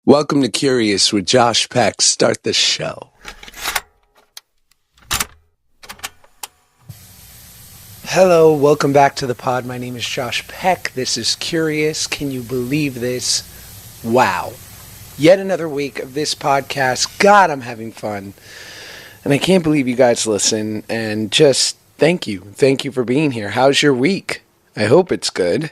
Welcome to Curious with Josh Peck. Start the show. Hello, welcome back to the pod. My name is Josh Peck. This is Curious. Can you believe this? Wow. Yet another week of this podcast. God, I'm having fun. And I can't believe you guys listen. And just thank you. Thank you for being here. How's your week? I hope it's good.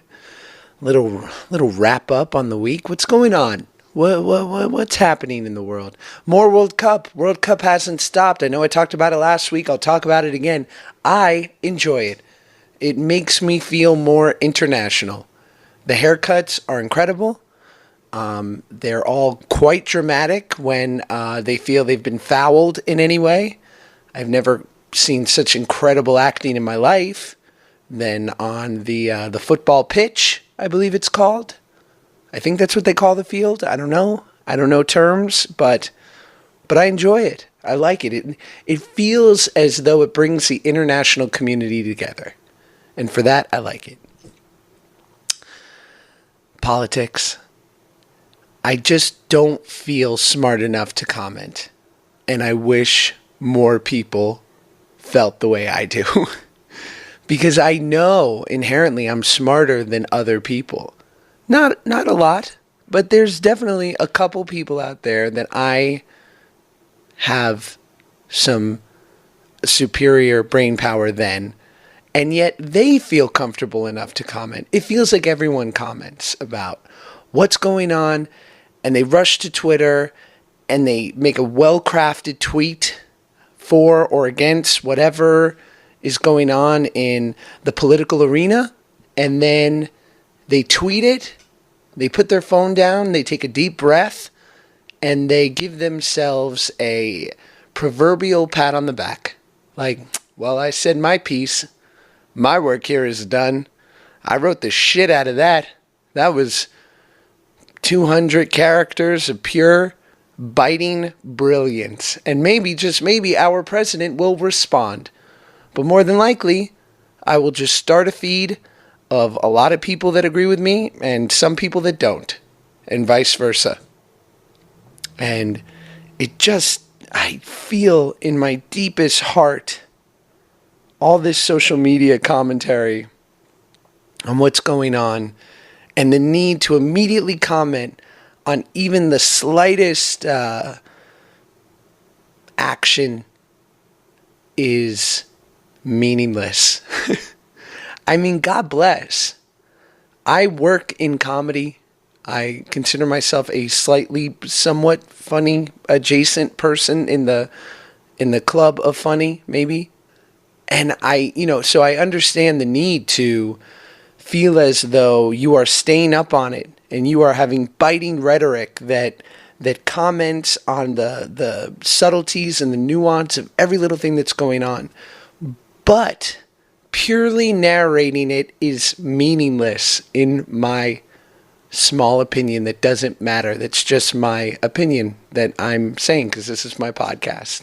Little wrap up on the week. What's going on? What's happening in the world? More World Cup. World Cup hasn't stopped. I know I talked about it last week. I'll talk about it again. I enjoy it. It makes me feel more international. The haircuts are incredible. They're all quite dramatic when they feel they've been fouled in any way. I've never seen such incredible acting in my life than on the football pitch, I believe it's called. I think that's what they call the field. I don't know. I don't know terms, but I enjoy it. I like it. It feels as though it brings the international community together. And for that, I like it. Politics. I just don't feel smart enough to comment. And I wish more people felt the way I do. Because I know inherently I'm smarter than other people. Not a lot, but there's definitely a couple people out there that I have some superior brain power than, and yet they feel comfortable enough to comment. It feels like everyone comments about what's going on, and they rush to Twitter, and they make a well-crafted tweet for or against whatever is going on in the political arena, and then they tweet it, they put their phone down, they take a deep breath, and they give themselves a proverbial pat on the back. Like, well, I said my piece. My work here is done. I wrote the shit out of that. That was 200 characters of pure, biting brilliance. And maybe, just maybe, our president will respond. But more than likely, I will just start a feed of a lot of people that agree with me and some people that don't, and vice versa. And I feel in my deepest heart all this social media commentary on what's going on and the need to immediately comment on even the slightest action is meaningless. I mean, God bless. I work in comedy. I consider myself a somewhat funny adjacent person in the club of funny, maybe. And so I understand the need to feel as though you are staying up on it and you are having biting rhetoric that comments on the subtleties and the nuance of every little thing that's going on. But purely narrating it is meaningless in my small opinion that doesn't matter. That's just my opinion that I'm saying because this is my podcast.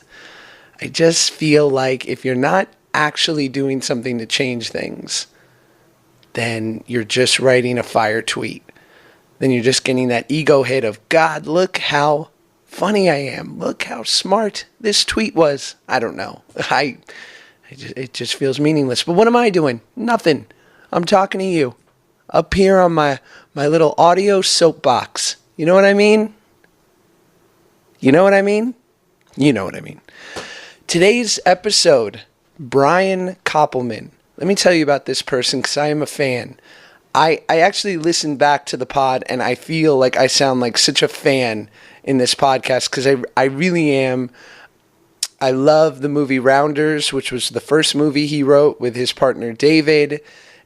I just feel like if you're not actually doing something to change things, then you're just writing a fire tweet. Then you're just getting that ego hit of, God, look how funny I am. Look how smart this tweet was. I don't know. It just feels meaningless. But what am I doing? Nothing. I'm talking to you up here on my little audio soapbox. You know what I mean? You know what I mean? You know what I mean. Today's episode, Brian Koppelman. Let me tell you about this person because I am a fan. I actually listened back to the pod and I feel like I sound like such a fan in this podcast because I really am. I love the movie Rounders, which was the first movie he wrote with his partner David.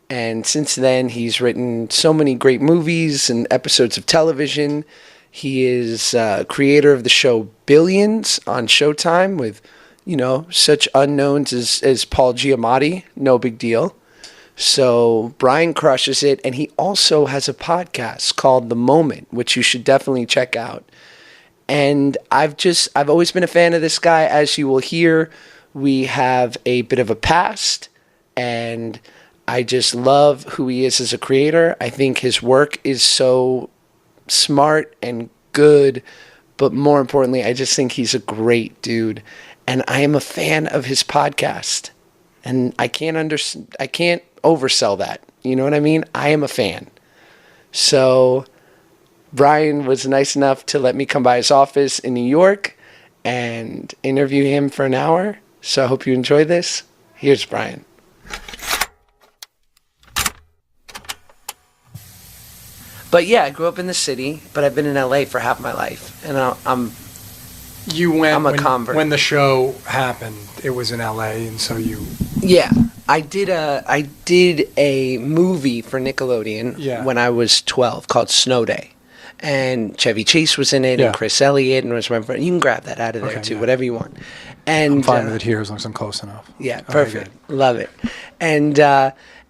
And since then, he's written so many great movies and episodes of television. He is creator of the show Billions on Showtime with, such unknowns as Paul Giamatti. No big deal. So Brian crushes it. And he also has a podcast called The Moment, which you should definitely check out. And I've always been a fan of this guy. As you will hear, we have a bit of a past, and I just love who he is as a creator. I think his work is so smart and good, but more importantly, I just think he's a great dude. And I am a fan of his podcast. And I can't oversell that. You know what I mean? I am a fan. So Brian was nice enough to let me come by his office in New York and interview him for an hour. So I hope you enjoy this. Here's Brian. But yeah, I grew up in the city, but I've been in LA for half my life. And I'm a convert. When the show happened, it was in LA, and so you... Yeah. I did a movie for Nickelodeon when I was 12 called Snow Day. And Chevy Chase was in it, and Chris Elliott, and was my friend. You can grab that out of there, too, whatever you want. And I'm fine with it here as long as I'm close enough. Yeah, perfect. Okay, love it.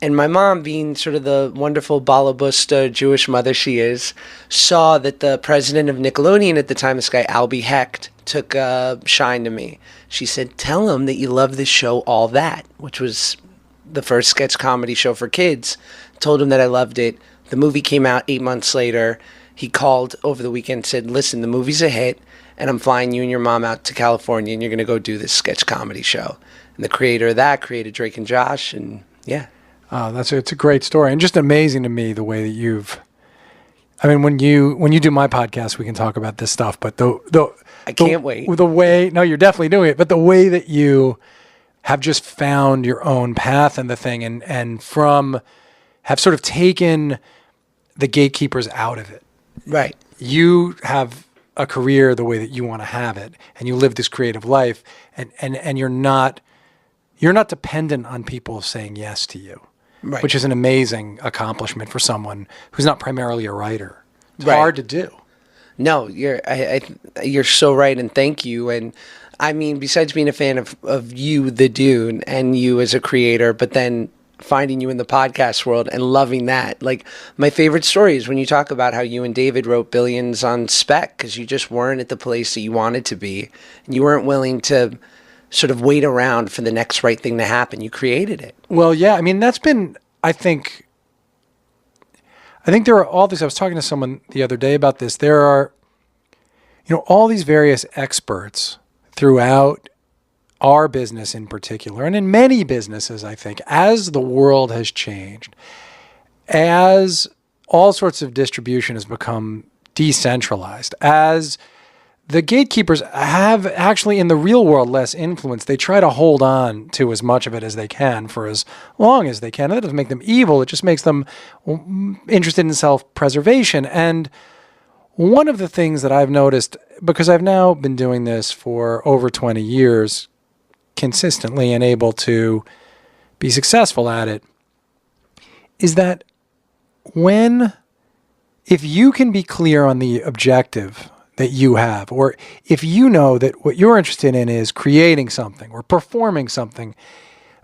And my mom, being sort of the wonderful Balabusta Jewish mother she is, saw that the president of Nickelodeon at the time, this guy Albie Hecht, took a shine to me. She said, tell him that you love this show, All That, which was the first sketch comedy show for kids. Told him that I loved it. The movie came out 8 months later. He called over the weekend and said, listen, the movie's a hit, and I'm flying you and your mom out to California, and you're going to go do this sketch comedy show. And the creator of that created Drake and Josh, and yeah. It's a great story, and just amazing to me the way that you've. I mean, when you do my podcast, we can talk about this stuff. But I can't wait. The way, no, you're definitely doing it. But the way that you have just found your own path in the thing, and have sort of taken the gatekeepers out of it. Right. You have a career the way that you want to have it, and you live this creative life, and you're not dependent on people saying yes to you. Right. Which is an amazing accomplishment for someone who's not primarily a writer. It's hard to do. No, you're so right, and thank you. And I mean, besides being a fan of you, the dude, and you as a creator, but then finding you in the podcast world and loving that. Like, my favorite story is when you talk about how you and David wrote Billions on spec because you just weren't at the place that you wanted to be, and you weren't willing to sort of wait around for the next right thing to happen. You created it. Well, yeah. I mean, that's been, I think there are all these, I was talking to someone the other day about this. There are, all these various experts throughout our business in particular, and in many businesses, I think, as the world has changed, as all sorts of distribution has become decentralized, as the gatekeepers have actually in the real world less influence. They try to hold on to as much of it as they can for as long as they can. And that doesn't make them evil. It just makes them interested in self-preservation. And one of the things that I've noticed, because I've now been doing this for over 20 years consistently and able to be successful at it, is that if you can be clear on the objective that you have, or if you know that what you're interested in is creating something or performing something,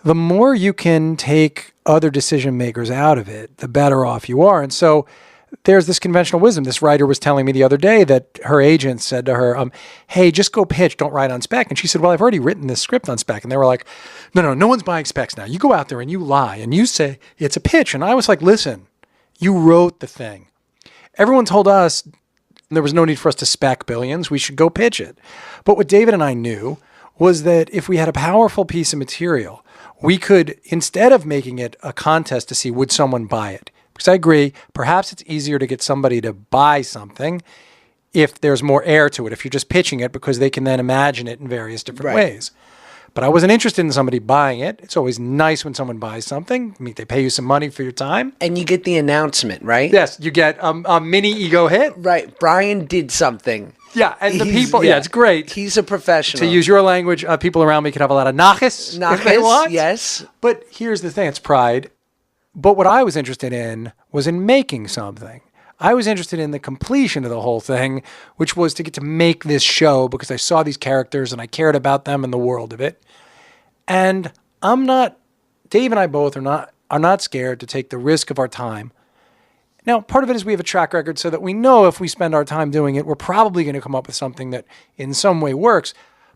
the more you can take other decision makers out of it, the better off you are. And so there's this conventional wisdom. This writer was telling me the other day that her agent said to her, hey, just go pitch, don't write on spec. And she said, well, I've already written this script on spec. And they were like, no one's buying specs now. You go out there and you lie and you say it's a pitch. And I was like, listen, you wrote the thing. Everyone told us there was no need for us to spec Billions. We should go pitch it. But what David and I knew was that if we had a powerful piece of material, we could, instead of making it a contest to see would someone buy it, because I agree, perhaps it's easier to get somebody to buy something if there's more air to it, if you're just pitching it, because they can then imagine it in various different ways. But I wasn't interested in somebody buying it. It's always nice when someone buys something. I mean, they pay you some money for your time. And you get the announcement, right? Yes, you get a mini ego hit. Right. Brian did something. Yeah, and the people, it's great. He's a professional. To use your language, people around me could have a lot of nachas if they want. Yes. But here's the thing, it's pride. But what I was interested in was in making something. I was interested in the completion of the whole thing, which was to get to make this show because I saw these characters and I cared about them and the world of it. And Dave and I both are not scared to take the risk of our time. Now, part of it is we have a track record so that we know if we spend our time doing it, we're probably going to come up with something that in some way works.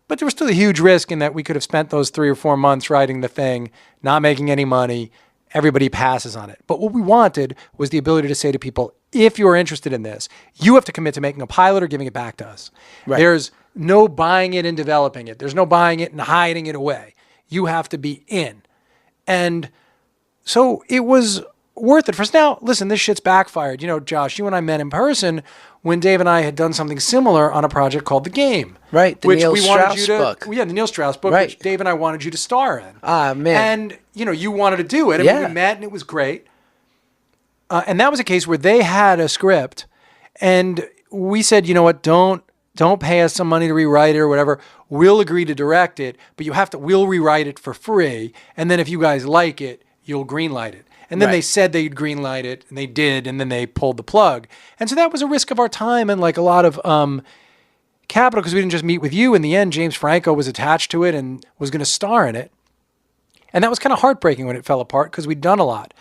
But there was still a huge risk in that we could have spent those 3 or 4 months writing the thing, not making any money, everybody passes on it. But what we wanted was the ability to say to people, if you're interested in this, you have to commit to making a pilot or giving it back to us. Right. There's no buying it and developing it. There's no buying it and hiding it away. You have to be in. And so it was worth it for us. Now, listen, this shit's backfired. You know, Josh, you and I met in person when Dave and I had done something similar on a project called The Game. Right, the which Neil we wanted Strauss you to, book. Yeah, the Neil Strauss book, Right. which Dave and I wanted you to star in. Ah, man. And, you know, you wanted to do it. And Yeah. we met and it was great. And that was a case where they had a script and we said, you know what, don't pay us some money to rewrite it or whatever. We'll agree to direct it, but we'll rewrite it for free. And then if you guys like it, you'll greenlight it. And then Right. they said they'd greenlight it and they did. And then they pulled the plug. And so that was a risk of our time and like a lot of capital because we didn't just meet with you. In the end, James Franco was attached to it and was going to star in it. And that was kind of heartbreaking when it fell apart because we'd done a lot.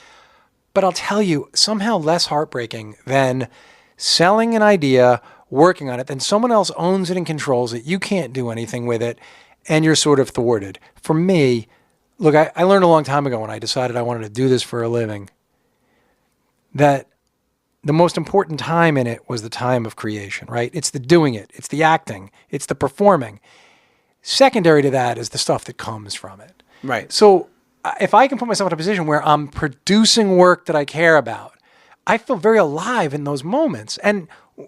But I'll tell you, somehow less heartbreaking than selling an idea, working on it, then someone else owns it and controls it. You can't do anything with it, and you're sort of thwarted. For me, look, I learned a long time ago when I decided I wanted to do this for a living that the most important time in it was the time of creation, right? It's the doing it. It's the acting. It's the performing. Secondary to that is the stuff that comes from it. Right. So if I can put myself in a position where I'm producing work that I care about, I feel very alive in those moments. And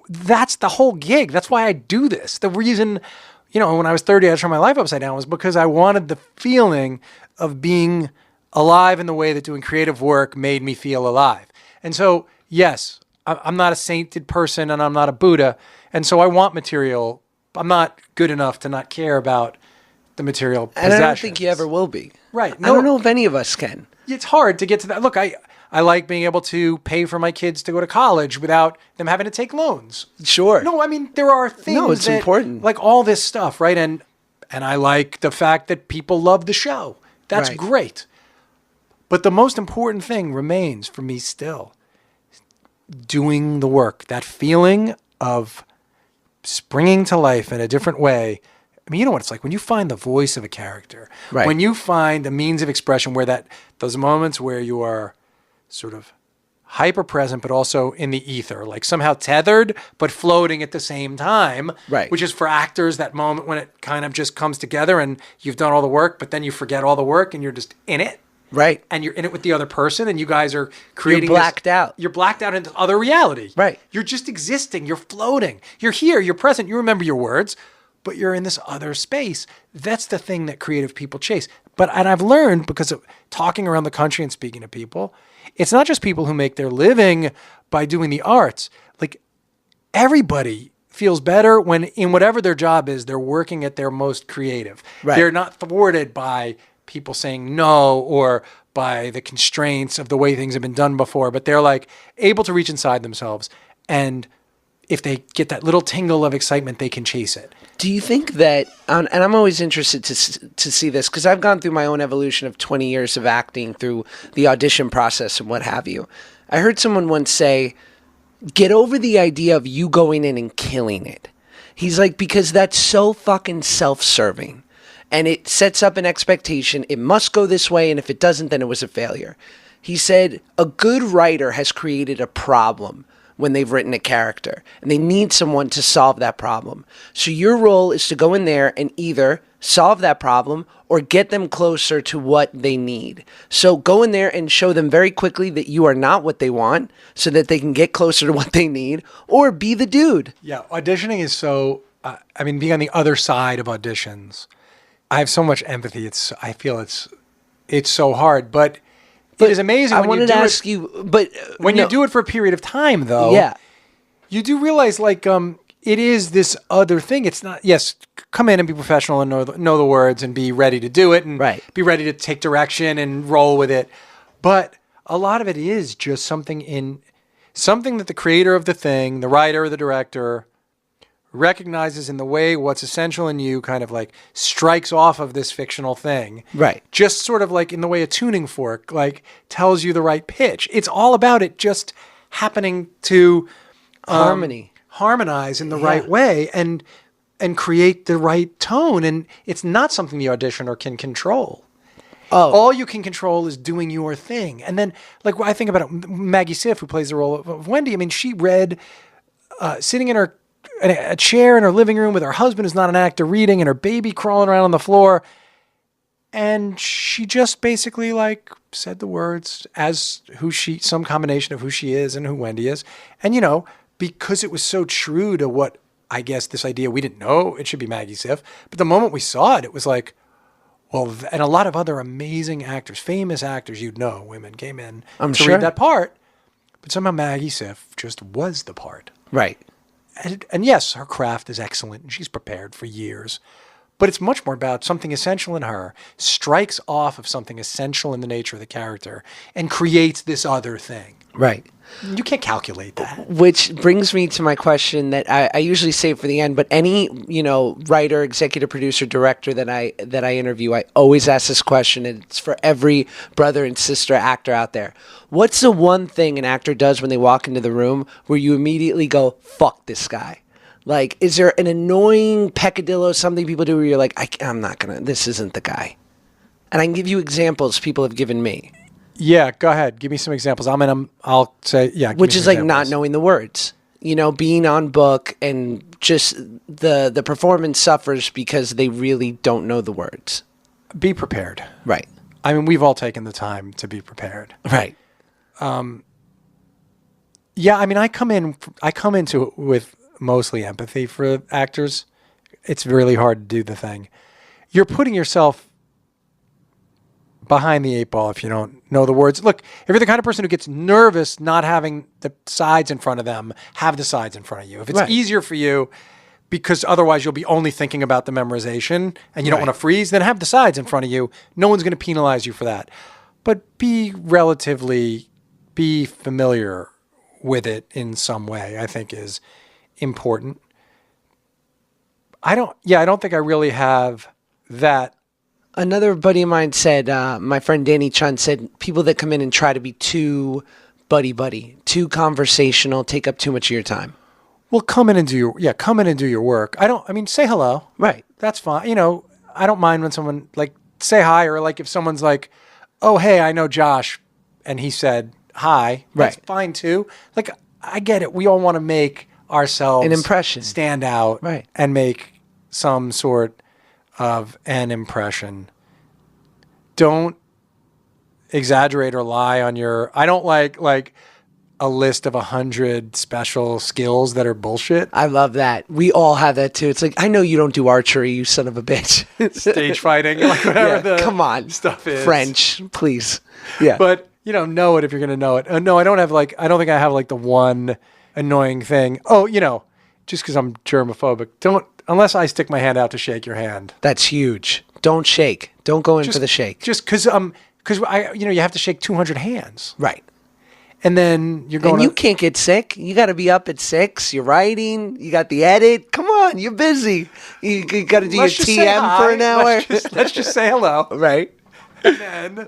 that's the whole gig. That's why I do this. The reason, you know, when I was 30, I turned my life upside down was because I wanted the feeling of being alive in the way that doing creative work made me feel alive. And so, yes, I'm not a sainted person and I'm not a Buddha. And so I want material. I'm not good enough to not care about the material possessions. And I don't think you ever will be. Right. I don't know if any of us can. It's hard to get to that. Look, I like being able to pay for my kids to go to college without them having to take loans. Sure. No, I mean, there are things No, it's that, important. like all this stuff, right? And I like the fact that people love the show. That's Right. great. But the most important thing remains for me still doing the work, that feeling of springing to life in a different way. I mean, you know what it's like when you find the voice of a character, Right. when you find a means of expression where those moments where you are sort of hyper present, but also in the ether, like somehow tethered, but floating at the same time, Right. which is for actors, that moment when it kind of just comes together and you've done all the work, but then you forget all the work and you're just in it. Right. And you're in it with the other person and you guys are creating You're blacked out. You're blacked out into other reality. Right. You're just existing. You're floating. You're here. You're present. You remember your words, but you're in this other space. That's the thing that creative people chase. And I've learned because of talking around the country and speaking to people, it's not just people who make their living by doing the arts. Like everybody feels better when in whatever their job is, they're working at their most creative. Right. They're not thwarted by people saying no or by the constraints of the way things have been done before, but they're like able to reach inside themselves. And if they get that little tingle of excitement, they can chase it. Do you think that, and I'm always interested to see this because I've gone through my own evolution of 20 years of acting through the audition process and what have you. I heard someone once say, get over the idea of you going in and killing it. He's like, because that's so fucking self-serving and it sets up an expectation. It must go this way. And if it doesn't, then it was a failure. He said, a good writer has created a problem when they've written a character and they need someone to solve that problem. So your role is to go in there and either solve that problem or get them closer to what they need. So go in there and show them very quickly that you are not what they want so that they can get closer to what they need, or be the dude. Yeah, auditioning is so, being on the other side of auditions, I have so much empathy. I feel it's so hard, but it is amazing. I when wanted you to do ask it, you, but when no. you do it for a period of time, though, Yeah. you do realize it is this other thing. It's not, yes, come in and be professional and know the words and be ready to do it and Right. be ready to take direction and roll with it. But a lot of it is just something that the creator of the thing, the writer or the director, recognizes in the way what's essential in you kind of like strikes off of this fictional thing. Right. Just sort of like in the way a tuning fork like tells you the right pitch. It's all about it just happening to harmonize in the right way and create the right tone. And it's not something the auditioner can control. All you can control is doing your thing. And then, like, I think about it, Maggie Siff, who plays the role of Wendy. I mean, she read, sitting in a chair in her living room with her husband who's not an actor reading and her baby crawling around on the floor. And she just basically like said the words as some combination of who she is and who Wendy is. And, because it was so true to what, I guess, this idea, we didn't know it should be Maggie Siff. But the moment we saw it, it was like, well, and a lot of other amazing actors, famous actors, women came in to read that part. But somehow Maggie Siff just was the part. Right. And yes, her craft is excellent and she's prepared for years. But it's much more about something essential in her strikes off of something essential in the nature of the character and creates this other thing. Right. You can't calculate that. Which brings me to my question that I usually save for the end, but any, writer, executive producer, director that I interview, I always ask this question, and it's for every brother and sister actor out there. What's the one thing an actor does when they walk into the room where you immediately go, fuck this guy? Like, is there an annoying peccadillo, something people do where you're like, I'm not going to, this isn't the guy? And I can give you examples people have given me. Yeah, go ahead. Give me some examples. I'll say, yeah. Which is like not knowing the words, being on book and just the performance suffers because they really don't know the words. Be prepared. Right. I mean, we've all taken the time to be prepared. Right. Yeah, I mean, I come into it with mostly empathy for actors. It's really hard to do the thing. You're putting yourself behind the eight ball if you don't know the words. Look, if you're the kind of person who gets nervous not having the sides in front of them, have the sides in front of you. If it's easier for you, because otherwise you'll be only thinking about the memorization and you don't want to freeze, then have the sides in front of you. No one's going to penalize you for that. But be familiar with it in some way, I think is important. I don't think I really have that. Another buddy of mine said, my friend Danny Chun said, people that come in and try to be too buddy, too conversational, take up too much of your time. Well, come in and do your work. Say hello. Right. That's fine. I don't mind when someone like say hi, or like if someone's like, oh, hey, I know Josh, and he said hi. That's fine too. Like, I get it. We all want to make ourselves an impression, stand out, right, and make some sort of an impression. Don't exaggerate or lie on your. I don't like a list of 100 special skills that are bullshit. I love that. We all have that too. It's like, I know you don't do archery, you son of a bitch. Stage fighting, like whatever the come on stuff is. French, please. Yeah, but know it if you're gonna know it. No, I don't think I have like the one annoying thing. Oh, just because I'm germophobic, don't. Unless I stick my hand out to shake your hand. That's huge. Don't shake. Don't go in for the shake. Just because you have to shake 200 hands. Right. And then you're going. And you can't get sick. You got to be up at 6. You're writing. You got the edit. Come on, you're busy. You got to do your TM for an hour. Let's just say hello. Right. And then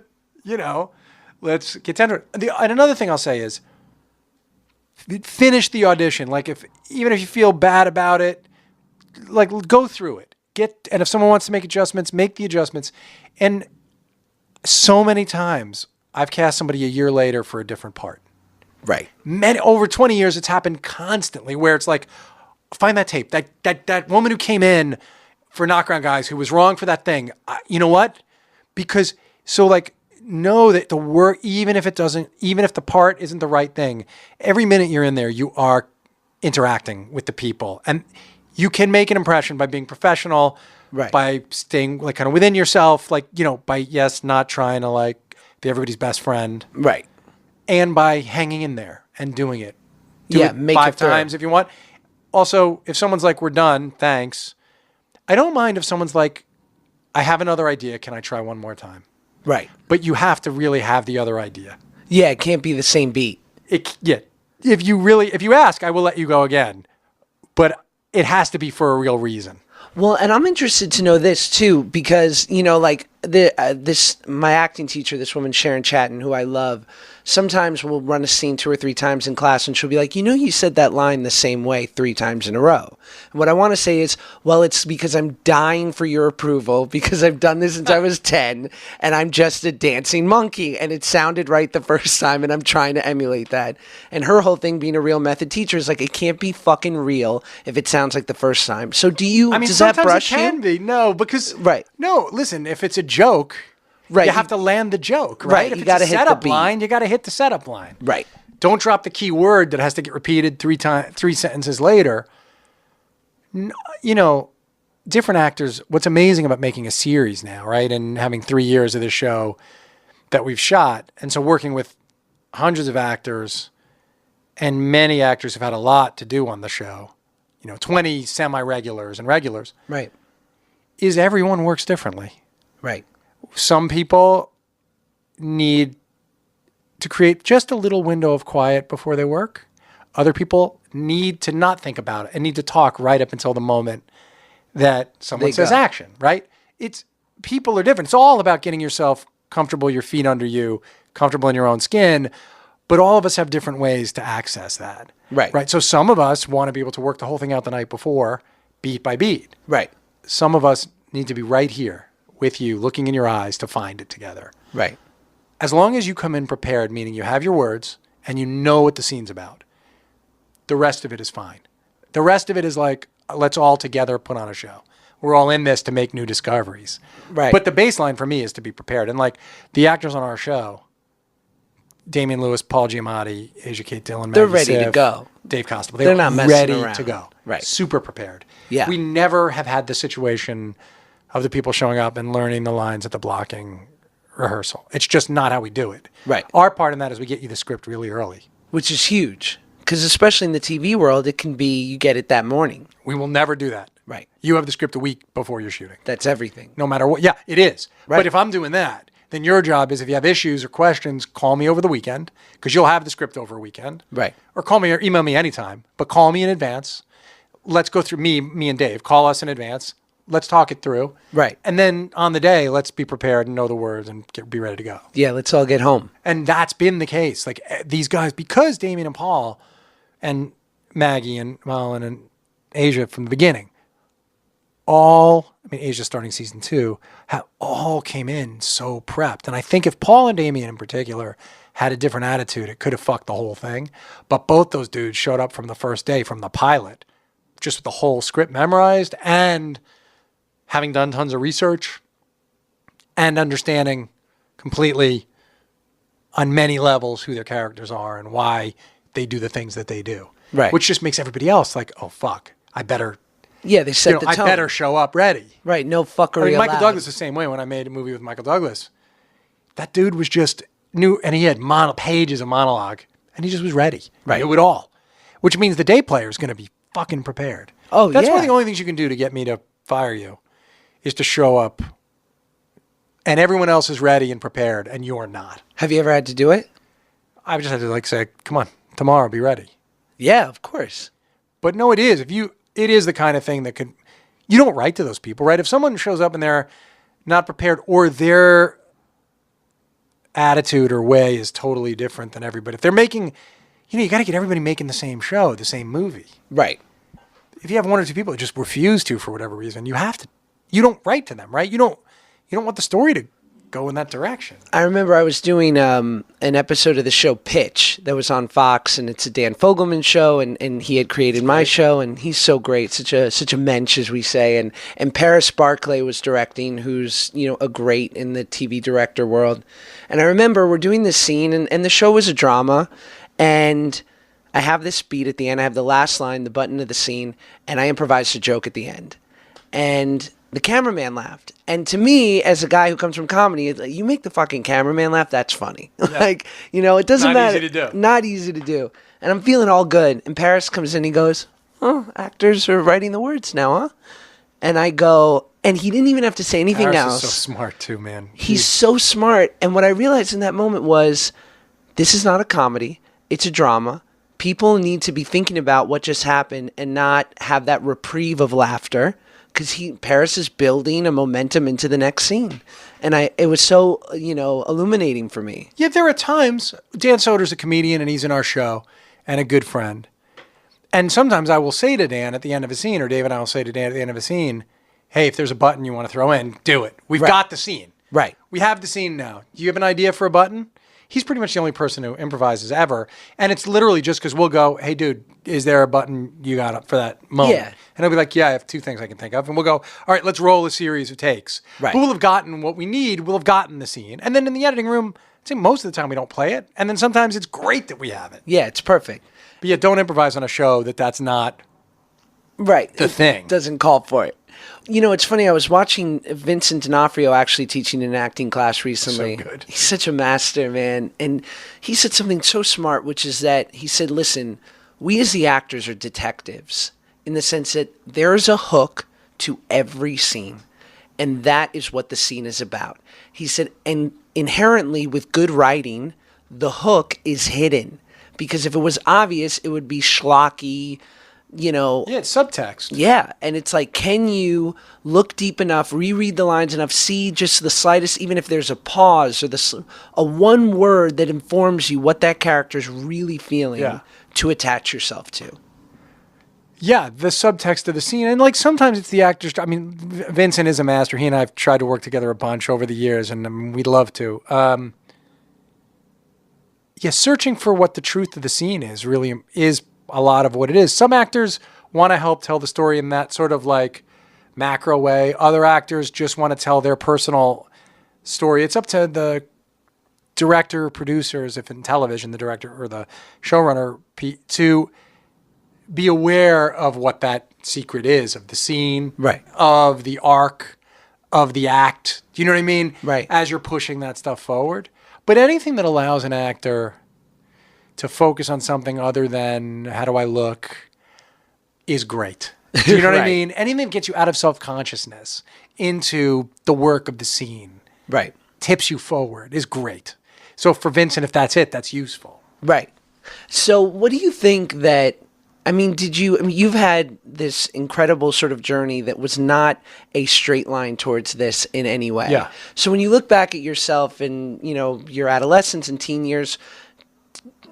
let's get down to it. And another thing I'll say is, finish the audition. Like even if you feel bad about it. Like, go through it. And if someone wants to make adjustments, make the adjustments. And so many times I've cast somebody a year later for a different part. Right. Over 20 years, it's happened constantly where it's like, find that tape. That woman who came in for Knockaround Guys who was wrong for that thing. You know what? Know that the work, even if the part isn't the right thing, every minute you're in there, you are interacting with the people. And you can make an impression by being professional, right, by staying like kind of within yourself, like, by not trying to like be everybody's best friend. Right. And by hanging in there and doing it. Make 5 it through. times if you want. Also, if someone's like, we're done, thanks. I don't mind if someone's like, I have another idea. Can I try one more time? Right. But you have to really have the other idea. Yeah, it can't be the same beat. If you ask, I will let you go again. But it has to be for a real reason. Well, and I'm interested to know this too, because my acting teacher, this woman Sharon Chatton, who I love, sometimes we'll run a scene 2 or 3 times in class and she'll be like, you said that line the same way 3 times in a row. And what I want to say is, well, it's because I'm dying for your approval because I've done this since I was 10 and I'm just a dancing monkey and it sounded right the first time and I'm trying to emulate that. And her whole thing being a real method teacher is like, it can't be fucking real if it sounds like the first time. So does that brush it can you? be. No, because Right. No, listen, if it's a joke, Right. you have to land the joke, right? Right. If You it's gotta a hit the setup beat. line, you got to hit the setup line. Right. Don't drop the key word that has to get repeated 3 sentences later. Different actors, what's amazing about making a series now, right? And having 3 years of this show that we've shot. And so working with hundreds of actors, and many actors have had a lot to do on the show, 20 semi-regulars and regulars, Right. is everyone works differently. Right. Some people need to create just a little window of quiet before they work. Other people need to not think about it and need to talk right up until the moment that someone says action, right? People are different. It's all about getting yourself comfortable, your feet under you, comfortable in your own skin. But all of us have different ways to access that. Right. Right. So some of us want to be able to work the whole thing out the night before, beat by beat. Right. Some of us need to be right here with you, looking in your eyes to find it together. Right. As long as you come in prepared, meaning you have your words and you know what the scene's about, the rest of it is fine. The rest of it is like, let's all together put on a show. We're all in this to make new discoveries. Right. But the baseline for me is to be prepared. And like the actors on our show, Damian Lewis, Paul Giamatti, Asia Kate Dillon, They're Maggie ready to Siff, go. Dave Costable. They're not messing ready around. to go. Right. Super prepared. Yeah. We never have had the situation of the people showing up and learning the lines at the blocking rehearsal. It's just not how we do it. Right. Our part in that is we get you the script really early. Which is huge. Because especially in the TV world, it can be you get it that morning. We will never do that. Right. You have the script a week before you're shooting. That's everything. No matter what. Yeah, it is. Right. But if I'm doing that, then your job is if you have issues or questions, call me over the weekend because you'll have the script over a weekend. Right. Or call me or email me anytime, but call me in advance. Let's go through me and Dave. Call us in advance. Let's talk it through. Right. And then on the day, let's be prepared and know the words and be ready to go. Yeah, let's all get home. And that's been the case. Like these guys, because Damien and Paul and Maggie and Marlon and Asia from the beginning, Asia starting season 2, all came in so prepped. And I think if Paul and Damien in particular had a different attitude, it could have fucked the whole thing. But both those dudes showed up from the first day, from the pilot, just with the whole script memorized and having done tons of research and understanding completely on many levels who their characters are and why they do the things that they do. Right. Which just makes everybody else like, oh, fuck, I better... Yeah, they set the tone. I better show up ready. Right, no fuckery I mean, Michael allowed. Douglas the same way. When I made a movie with Michael Douglas, that dude was just new, and he had pages of monologue, and he just was ready. Right. Knew it all, which means the day player is going to be fucking prepared. Oh, That's yeah. one of the only things you can do to get me to fire you, is to show up, and everyone else is ready and prepared, and you're not. Have you ever had to do it? I've just had to say, come on, tomorrow, be ready. Yeah, of course. But no, it is. It is the kind of thing that could. You don't write to those people, right? If someone shows up and they're not prepared or their attitude or way is totally different than everybody. If they're making, you got to get everybody making the same show, the same movie. Right. If you have 1 or 2 people that just refuse to for whatever reason, you don't write to them, right? You don't want the story to go in that direction. I remember I was doing an episode of the show Pitch that was on Fox, and it's a Dan Fogelman show, and he had created my show, and he's so great, such a mensch, as we say, and Paris Barclay was directing, who's a great in the TV director world. And I remember we're doing this scene, and the show was a drama, and I have this beat at the end. I have the last line, the button of the scene, and I improvised a joke at the end, and the cameraman laughed. And to me, as a guy who comes from comedy, it's like, you make the fucking cameraman laugh, that's funny. Yeah. It doesn't matter. Not easy to do. Not easy to do. And I'm feeling all good. And Paris comes in, he goes, oh, actors are writing the words now, huh? And I go, and he didn't even have to say anything Paris else. is so smart too, man. He's so smart. And what I realized in that moment was, this is not a comedy. It's a drama. people need to be thinking about what just happened and not have that reprieve of laughter, because Paris is building a momentum into the next scene. And it was so, illuminating for me. Yeah, there are times, Dan Soder's a comedian and he's in our show and a good friend. And sometimes I will say to Dan at the end of a scene, or Dave and I will say to Dan at the end of a scene, hey, if there's a button you want to throw in, do it. We've got the scene. Right. We have the scene now. Do you have an idea for a button? He's pretty much the only person who improvises ever. And it's literally just because we'll go, hey, dude, is there a button you got for that moment? Yeah. And he'll be like, yeah, I have two things I can think of. And we'll go, all right, let's roll a series of takes. Right. But we'll have gotten what we need. We'll have gotten the scene. And then in the editing room, I'd say most of the time we don't play it. And then sometimes it's great that we have it. Yeah, it's perfect. But yeah, don't improvise on a show that's not the thing. Doesn't call for it. It's funny. I was watching Vincent D'Onofrio actually teaching an acting class recently. So good. He's such a master, man. And he said something so smart, which is that he said, listen, we as the actors are detectives in the sense that there's a hook to every scene. And that is what the scene is about. He said, and inherently with good writing, the hook is hidden. Because if it was obvious, it would be schlocky, Yeah, it's subtext. Yeah, and it's like, can you look deep enough, reread the lines enough, see just the slightest, even if there's a pause or a one word that informs you what that character's really feeling to attach yourself to. Yeah, the subtext of the scene. And like sometimes it's the actors. I mean, Vincent is a master. He and I have tried to work together a bunch over the years, and we'd love to. Searching for what the truth of the scene is really is a lot of what it is. Some actors want to help tell the story in that sort of like macro way. Other actors just want to tell their personal story. It's up to the director, producers, if in television, the director or the showrunner, to be aware of what that secret is, of the scene, right, of the arc, of the act. Do you know what I mean? Right. As you're pushing that stuff forward. But anything that allows an actor to focus on something other than how do I look is great. Do you know what I mean? Anything that gets you out of self-consciousness into the work of the scene, right, tips you forward is great. So for Vincent, if that's it, that's useful. Right. So what do you think that, you've had this incredible sort of journey that was not a straight line towards this in any way. Yeah. So when you look back at yourself in, your adolescence and teen years,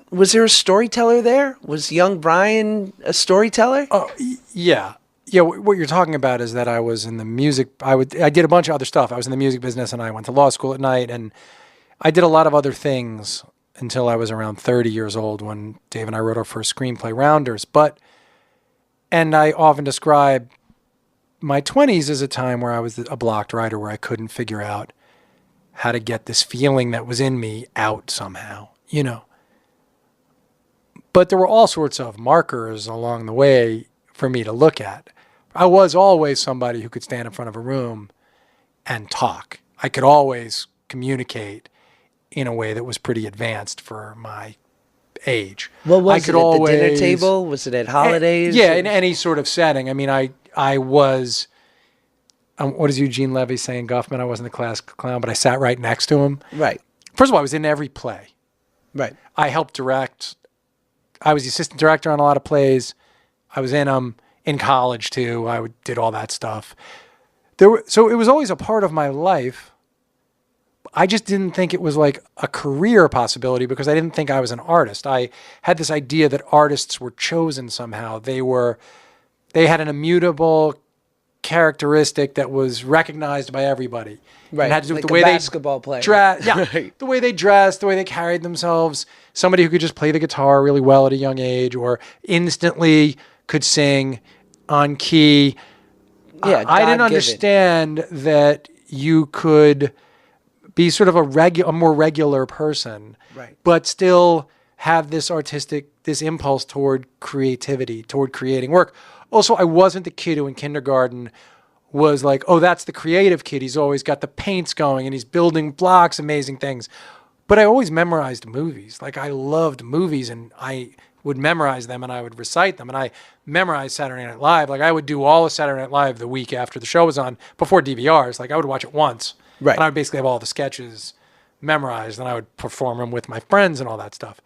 was there a storyteller there? Was young Brian a storyteller? Oh, yeah. Yeah, what you're talking about is that I was in the music, I did a bunch of other stuff. I was in the music business and I went to law school at night and I did a lot of other things until I was around 30 years old when Dave and I wrote our first screenplay, Rounders. And I often describe my 20s as a time where I was a blocked writer where I couldn't figure out how to get this feeling that was in me out somehow, But there were all sorts of markers along the way for me to look at. I was always somebody who could stand in front of a room and talk. I could always communicate in a way that was pretty advanced for my age. What was it, at the dinner table? Was it at holidays? Yeah, in any sort of setting. I was, what does Eugene Levy say in Guffman? I wasn't the class clown, but I sat right next to him. Right. First of all, I was in every play. Right. I helped direct. I was the assistant director on a lot of plays. I was in them in college too. I did all that stuff. So it was always a part of my life. I just didn't think it was like a career possibility because I didn't think I was an artist. I had this idea that artists were chosen somehow. They had an immutable characteristic that was recognized by everybody. Right. It had to do with like the way basketball player. Right. The way they dressed, the way they carried themselves. Somebody who could just play the guitar really well at a young age or instantly could sing on key. Yeah, I didn't understand that you could be sort of a more regular person, right, but still have this impulse toward creativity, toward creating work. Also, I wasn't the kid who in kindergarten was like, oh, that's the creative kid. He's always got the paints going and he's building blocks, amazing things. But I always memorized movies. Like I loved movies and I would memorize them and I would recite them. And I memorized Saturday Night Live. Like I would do all of Saturday Night Live the week after the show was on before DVRs. Like I would watch it once. Right. And I would basically have all the sketches memorized and I would perform them with my friends and all that stuff.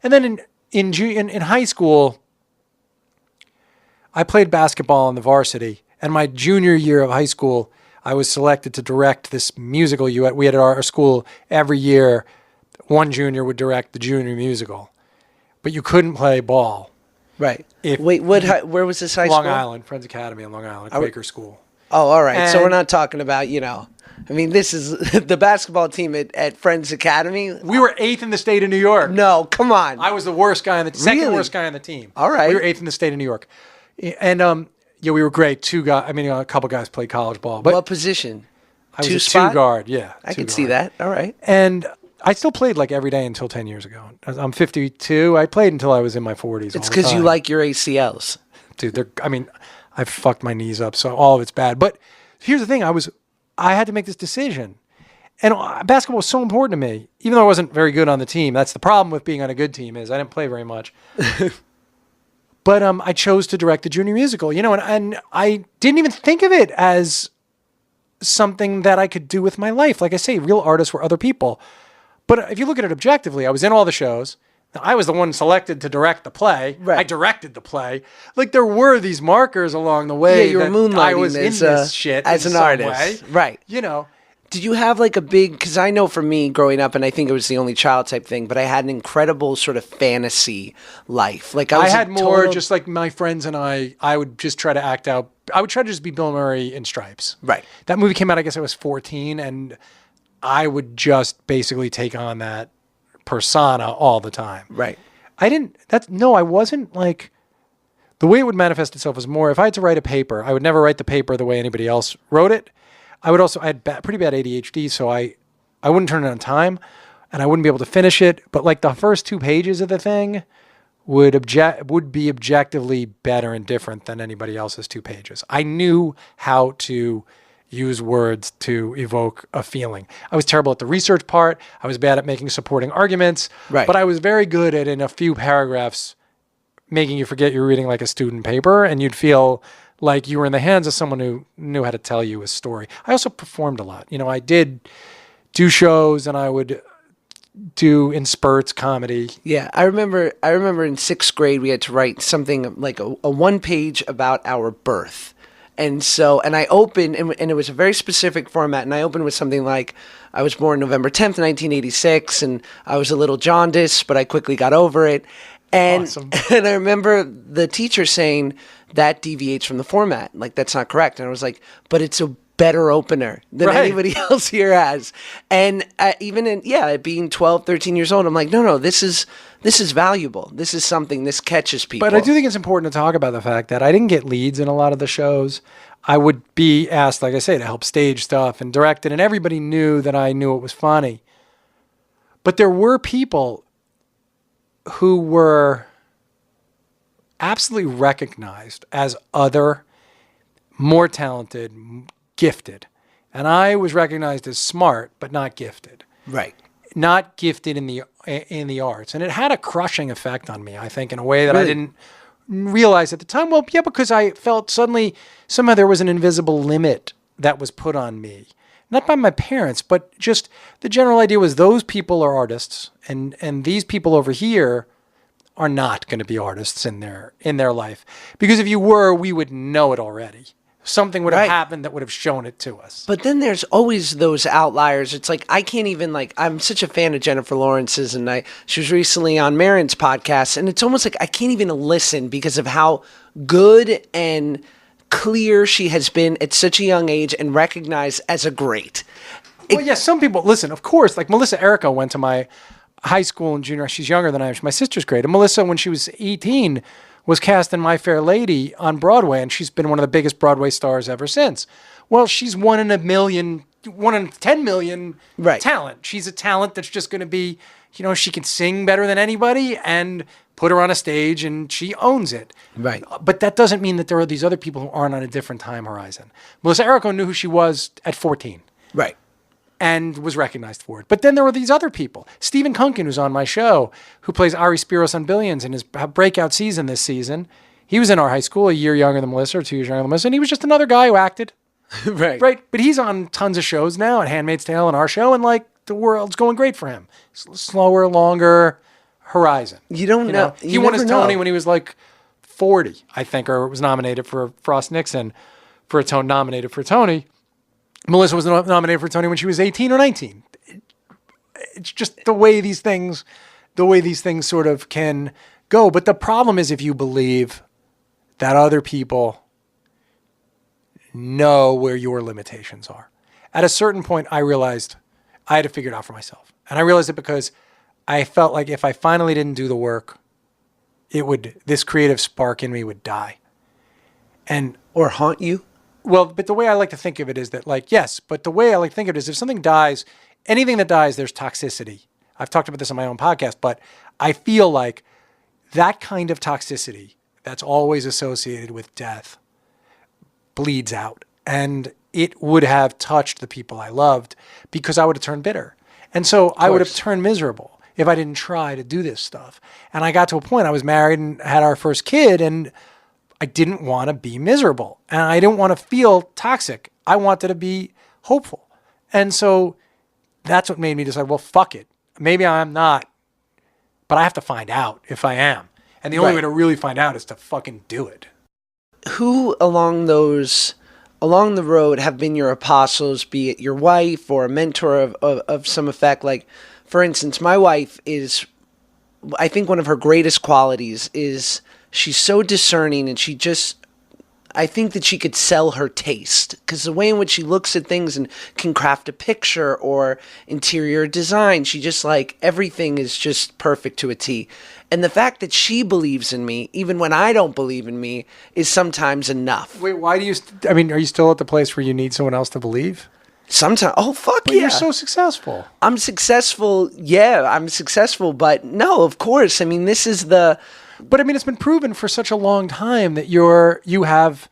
And then in high school, I played basketball in the varsity, and my junior year of high school, I was selected to direct this musical. We had at our school every year, one junior would direct the junior musical, but you couldn't play ball. Right. If Wait, where was this high Long school? Island, Friends Academy in Long Island, Quaker school. Oh, all right. So And- we're not talking about, I mean, this is the basketball team at Friends Academy. We were 8th in the state of New York. No, come on. I was the worst guy on the second Really? worst guy on the team. All right. We were 8th in the state of New York. And yeah, we were great. A couple guys played college ball, but What position? I was two a spot? 2 guard. Yeah. I two can see guard. that. All right. And I still played like every day until 10 years ago. I'm 52. I played until I was in my 40s. It's because you like your ACLs. Dude, I've fucked my knees up, so all of it's bad. But here's the thing. I had to make this decision. And basketball was so important to me, even though I wasn't very good on the team. That's the problem with being on a good team is I didn't play very much. But I chose to direct the junior musical, and I didn't even think of it as something that I could do with my life. Like I say, real artists were other people. But if you look at it objectively, I was in all the shows. I was the one selected to direct the play. Right. I directed the play. Like there were these markers along the way. Yeah, you were that moonlighting I was in as, this shit as in an some artist. way. Right. Did you have like a big, because I know for me growing up, and I think it was the only child type thing, but I had an incredible sort of fantasy life. Like I had more just like my friends and I would just try to act out. I would try to just be Bill Murray in Stripes. Right. That movie came out, I guess I was 14, and I would just basically take on that persona all the time. Right. I wasn't like, the way it would manifest itself was more, if I had to write a paper, I would never write the paper the way anybody else wrote it. I had pretty bad ADHD, so I wouldn't turn it on time, and I wouldn't be able to finish it. But like the first 2 pages of the thing would be objectively better and different than anybody else's 2 pages. I knew how to use words to evoke a feeling. I was terrible at the research part. I was bad at making supporting arguments. Right. But I was very good at, in a few paragraphs, making you forget you're reading like a student paper, and you'd feel like you were in the hands of someone who knew how to tell you a story. I also performed a lot. I did do shows, and I would do in spurts comedy. Yeah, I remember in 6th grade we had to write something like a 1-page about our birth. And I opened, and it was a very specific format, and I opened with something like, I was born November 10th, 1986, and I was a little jaundiced, but I quickly got over it. And, Awesome. And I remember the teacher saying, that deviates from the format. Like, that's not correct. And I was like, but it's a better opener than Right. anybody else here has. And even being 12, 13 years old, I'm like, no, this is valuable. This is something, this catches people. But I do think it's important to talk about the fact that I didn't get leads in a lot of the shows. I would be asked, like I say, to help stage stuff and direct it, and everybody knew that I knew it was funny. But there were people who were absolutely recognized as other, more talented, gifted. And I was recognized as smart, but not gifted. Right. Not gifted in the arts. And it had a crushing effect on me, I think, in a way that I Really? didn't realize at the time. Well, yeah, because I felt somehow there was an invisible limit that was put on me. Not by my parents, but just the general idea was those people are artists, and these people over here are not going to be artists in their life. Because if you were, we would know it already. Something would have Right. happened that would have shown it to us. But then there's always those outliers. It's like, I can't even, I'm such a fan of Jennifer Lawrence's, and she was recently on Maron's podcast, and it's almost like I can't even listen because of how good and clear she has been at such a young age and recognized as a great. Well, yeah, some people, listen, of course, like Melissa Erica went to my high school and junior. She's younger than I am. My sister's grade. And Melissa, when she was 18, was cast in My Fair Lady on Broadway, and she's been one of the biggest Broadway stars ever since. Well, she's 1 in 10 million Right. talent. She's a talent that's just going to be, she can sing better than anybody, and put her on a stage and she owns it. Right. But that doesn't mean that there are these other people who aren't on a different time horizon. Melissa Erica knew who she was at 14. Right. And was recognized for it. But then there were these other people. Stephen Kunkin, who's on my show, who plays Ari Spiros on Billions in his breakout season this season. He was in our high school, a year younger than Melissa, or 2 years younger than Melissa, and he was just another guy who acted. Right. Right? But he's on tons of shows now, at Handmaid's Tale and our show, and the world's going great for him. Slower, longer, horizon. You don't know. He won his Tony when he was like 40, I think, or was nominated for Frost Nixon for a Tony, nominated for a Tony. Melissa was nominated for a Tony when she was 18 or 19. It's just the way these things sort of can go. But the problem is if you believe that other people know where your limitations are. At a certain point, I realized I had to figure it out for myself. And I realized it because I felt like if I finally didn't do the work, this creative spark in me would die. Or haunt you? Well, but the way I like to think of it is that, like, yes, but the way I like to think of it is if something dies, anything that dies, there's toxicity. I've talked about this on my own podcast, but I feel like that kind of toxicity that's always associated with death bleeds out. And it would have touched the people I loved because I would have turned bitter. And so I would have turned miserable if I didn't try to do this stuff. And I got to a point, I was married and had our first kid, and I didn't want to be miserable. And I didn't want to feel toxic. I wanted to be hopeful. And so that's what made me decide, well, fuck it. Maybe I'm not, but I have to find out if I am. And the only way to really find out is to fucking do it. Who along the road have been your apostles, be it your wife or a mentor of some effect? Like, for instance, my wife is, I think one of her greatest qualities is she's so discerning, and I think that she could sell her taste, because the way in which she looks at things and can craft a picture or interior design, she just like, everything is just perfect to a T. And the fact that she believes in me, even when I don't believe in me, is sometimes enough. Wait, why do you, are you still at the place where you need someone else to believe? Sometimes. Oh, fuck but yeah. You're so successful. I'm successful. Yeah, I'm successful. But no, of course. I mean, this is the... But it's been proven for such a long time that you have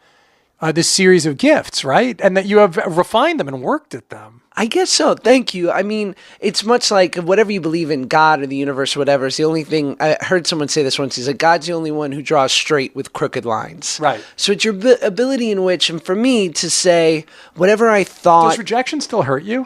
this series of gifts, right? And that you have refined them and worked at them. I guess so. Thank you. I mean, it's much like whatever you believe in, God or the universe or whatever, is the only thing. I heard someone say this once. He's like, God's the only one who draws straight with crooked lines. Right. So it's your ability in which, and for me to say whatever I thought. Does rejection still hurt you?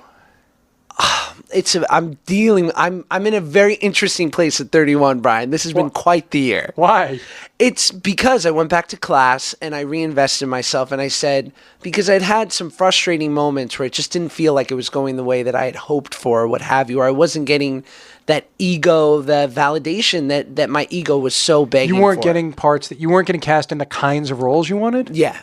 I'm in a very interesting place at 31, Brian. This has been quite the year. Why? It's because I went back to class and I reinvested myself, and I said, because I'd had some frustrating moments where it just didn't feel like it was going the way that I had hoped for or what have you, or I wasn't getting that ego, the validation that my ego was so begging for. You weren't getting parts that you weren't getting cast in the kinds of roles you wanted? Yeah.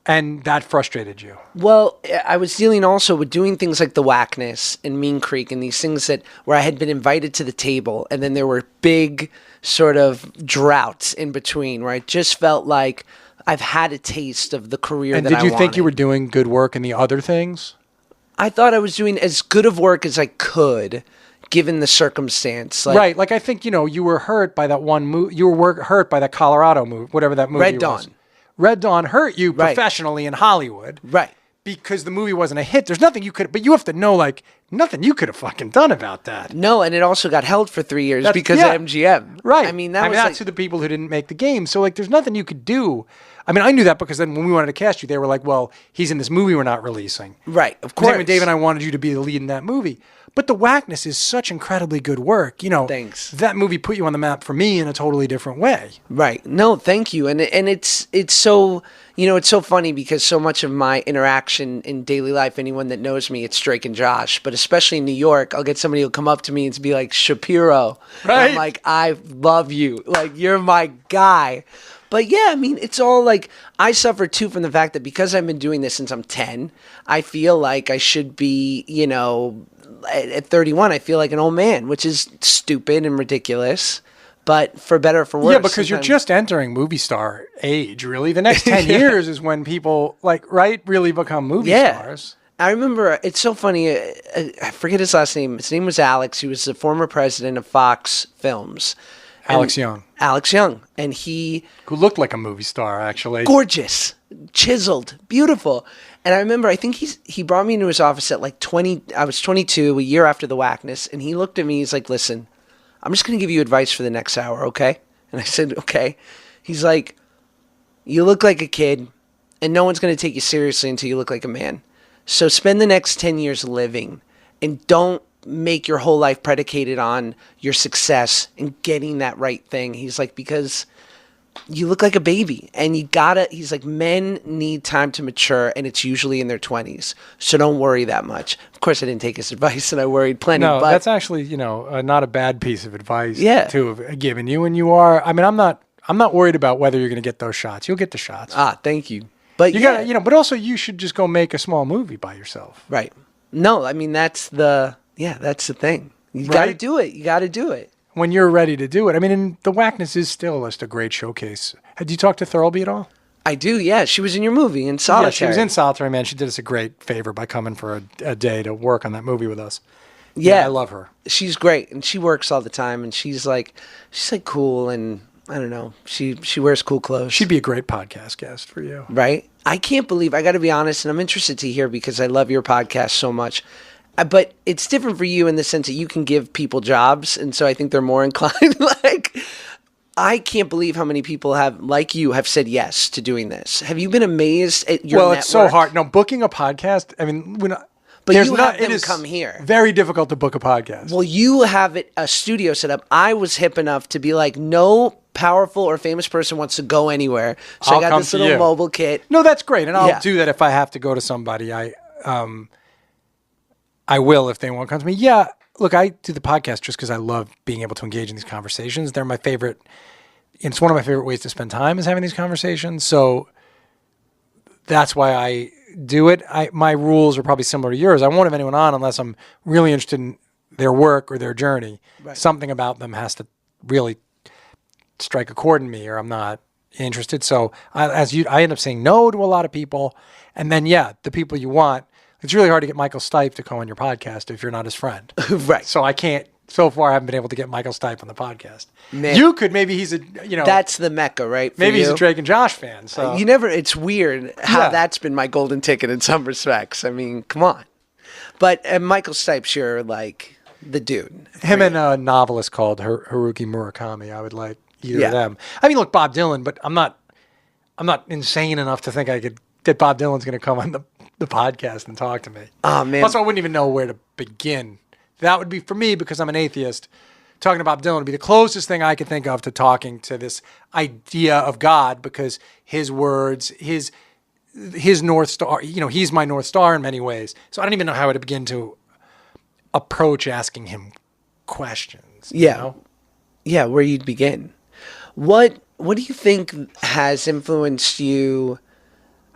And that frustrated you? Well, I was dealing also with doing things like The Whackness and Mean Creek and these things where I had been invited to the table, and then there were big sort of droughts in between where I just felt like I've had a taste of the career that I wanted. And did you think you were doing good work in the other things? I thought I was doing as good of work as I could, given the circumstance. Right. Like, I think, you were hurt by that one movie. You were hurt by that Colorado movie, whatever that movie was. Red Dawn. Red Dawn hurt you professionally in Hollywood. Right. Because the movie wasn't a hit. There's nothing you could, but you have to know, like, nothing you could have fucking done about that. No, and it also got held for 3 years because of MGM. Right. I mean, that's to the people who didn't make the game. So, like, there's nothing you could do. I mean, I knew that because then when we wanted to cast you, they were like, well, he's in this movie we're not releasing. Right, of course. When Dave and I wanted you to be the lead in that movie. But The Whackness is such incredibly good work. Thanks. That movie put you on the map for me in a totally different way. Right. No, thank you. And it's so, it's so funny because so much of my interaction in daily life, anyone that knows me, it's Drake and Josh. But especially in New York, I'll get somebody who'll come up to me and be like, Shapiro. Right. And I'm like, I love you. Like, you're my guy. But yeah, I mean, it's all like, I suffer too from the fact that because I've been doing this since I'm 10, I feel like I should be, at 31, I feel like an old man, which is stupid and ridiculous, but for better or for worse. Yeah, because you're just entering movie star age, really. The next 10 years is when people, really become movie stars. I remember, it's so funny, I forget his last name. His name was Alex. He was the former president of Fox Films. Alex Young. And he... Who looked like a movie star, actually. Gorgeous. Chiseled. Beautiful. And I remember, I think he brought me into his office at like 20... I was 22, a year after The Whackness. And he looked at me, he's like, listen, I'm just going to give you advice for the next hour, okay? And I said, okay. He's like, you look like a kid, and no one's going to take you seriously until you look like a man. So spend the next 10 years living, and don't make your whole life predicated on your success and getting that right thing. He's like, because you look like a baby and he's like, men need time to mature and it's usually in their 20s. So don't worry that much. Of course, I didn't take his advice and I worried plenty. No, but that's actually, not a bad piece of advice to have given you. And you are, I mean, I'm not worried about whether you're going to get those shots. You'll get the shots. Thank you. But you gotta, but also you should just go make a small movie by yourself. Right. No, I mean, that's the thing. You got to do it. You got to do it. When you're ready to do it. I mean, and the Whackness is still just a great showcase. Had you talked to Thirlby at all? I do, yeah. She was in your movie in Solitary. Yeah, she was in Solitary, man. She did us a great favor by coming for a day to work on that movie with us. Yeah, I love her. She's great, and she works all the time, and she's like cool, and I don't know. She wears cool clothes. She'd be a great podcast guest for you. Right? I can't believe, I got to be honest, and I'm interested to hear because I love your podcast so much. But it's different for you in the sense that you can give people jobs, and so I think they're more inclined. I can't believe how many people have said yes to doing this. Have you been amazed at your network? It's so hard. No, booking a podcast, I mean, but you have them come here. Very difficult to book a podcast. Well, you have a studio set up. I was hip enough to be like, no powerful or famous person wants to go anywhere. So I got this little mobile kit. No, that's great. And I'll do that if I have to go to somebody. I will if they want to come to me. Yeah, look, I do the podcast just because I love being able to engage in these conversations. They're my favorite. It's one of my favorite ways to spend time is having these conversations. So that's why I do it. My rules are probably similar to yours. I won't have anyone on unless I'm really interested in their work or their journey. Right. Something about them has to really strike a chord in me or I'm not interested. So I end up saying no to a lot of people. And then, the people you want. It's really hard to get Michael Stipe to come on your podcast if you're not his friend. Right. So I can't, so far I haven't been able to get Michael Stipe on the podcast. Man. You could, maybe he's that's the Mecca, right? Maybe he's a Drake and Josh fan. So it's weird how that's been my golden ticket in some respects. I mean, come on. But Michael Stipe's like the dude. Him and a novelist called Haruki Murakami. I would like either of them. I mean, look, Bob Dylan, but I'm not insane enough to think that Bob Dylan's going to come on the podcast and talk to me. Oh, man. Plus, I wouldn't even know where to begin. That would be, for me, because I'm an atheist, talking to Bob Dylan would be the closest thing I could think of to talking to this idea of God, because his words, his North Star, he's my North Star in many ways. So I don't even know how to begin to approach asking him questions. Yeah, where you'd begin. What do you think has influenced you?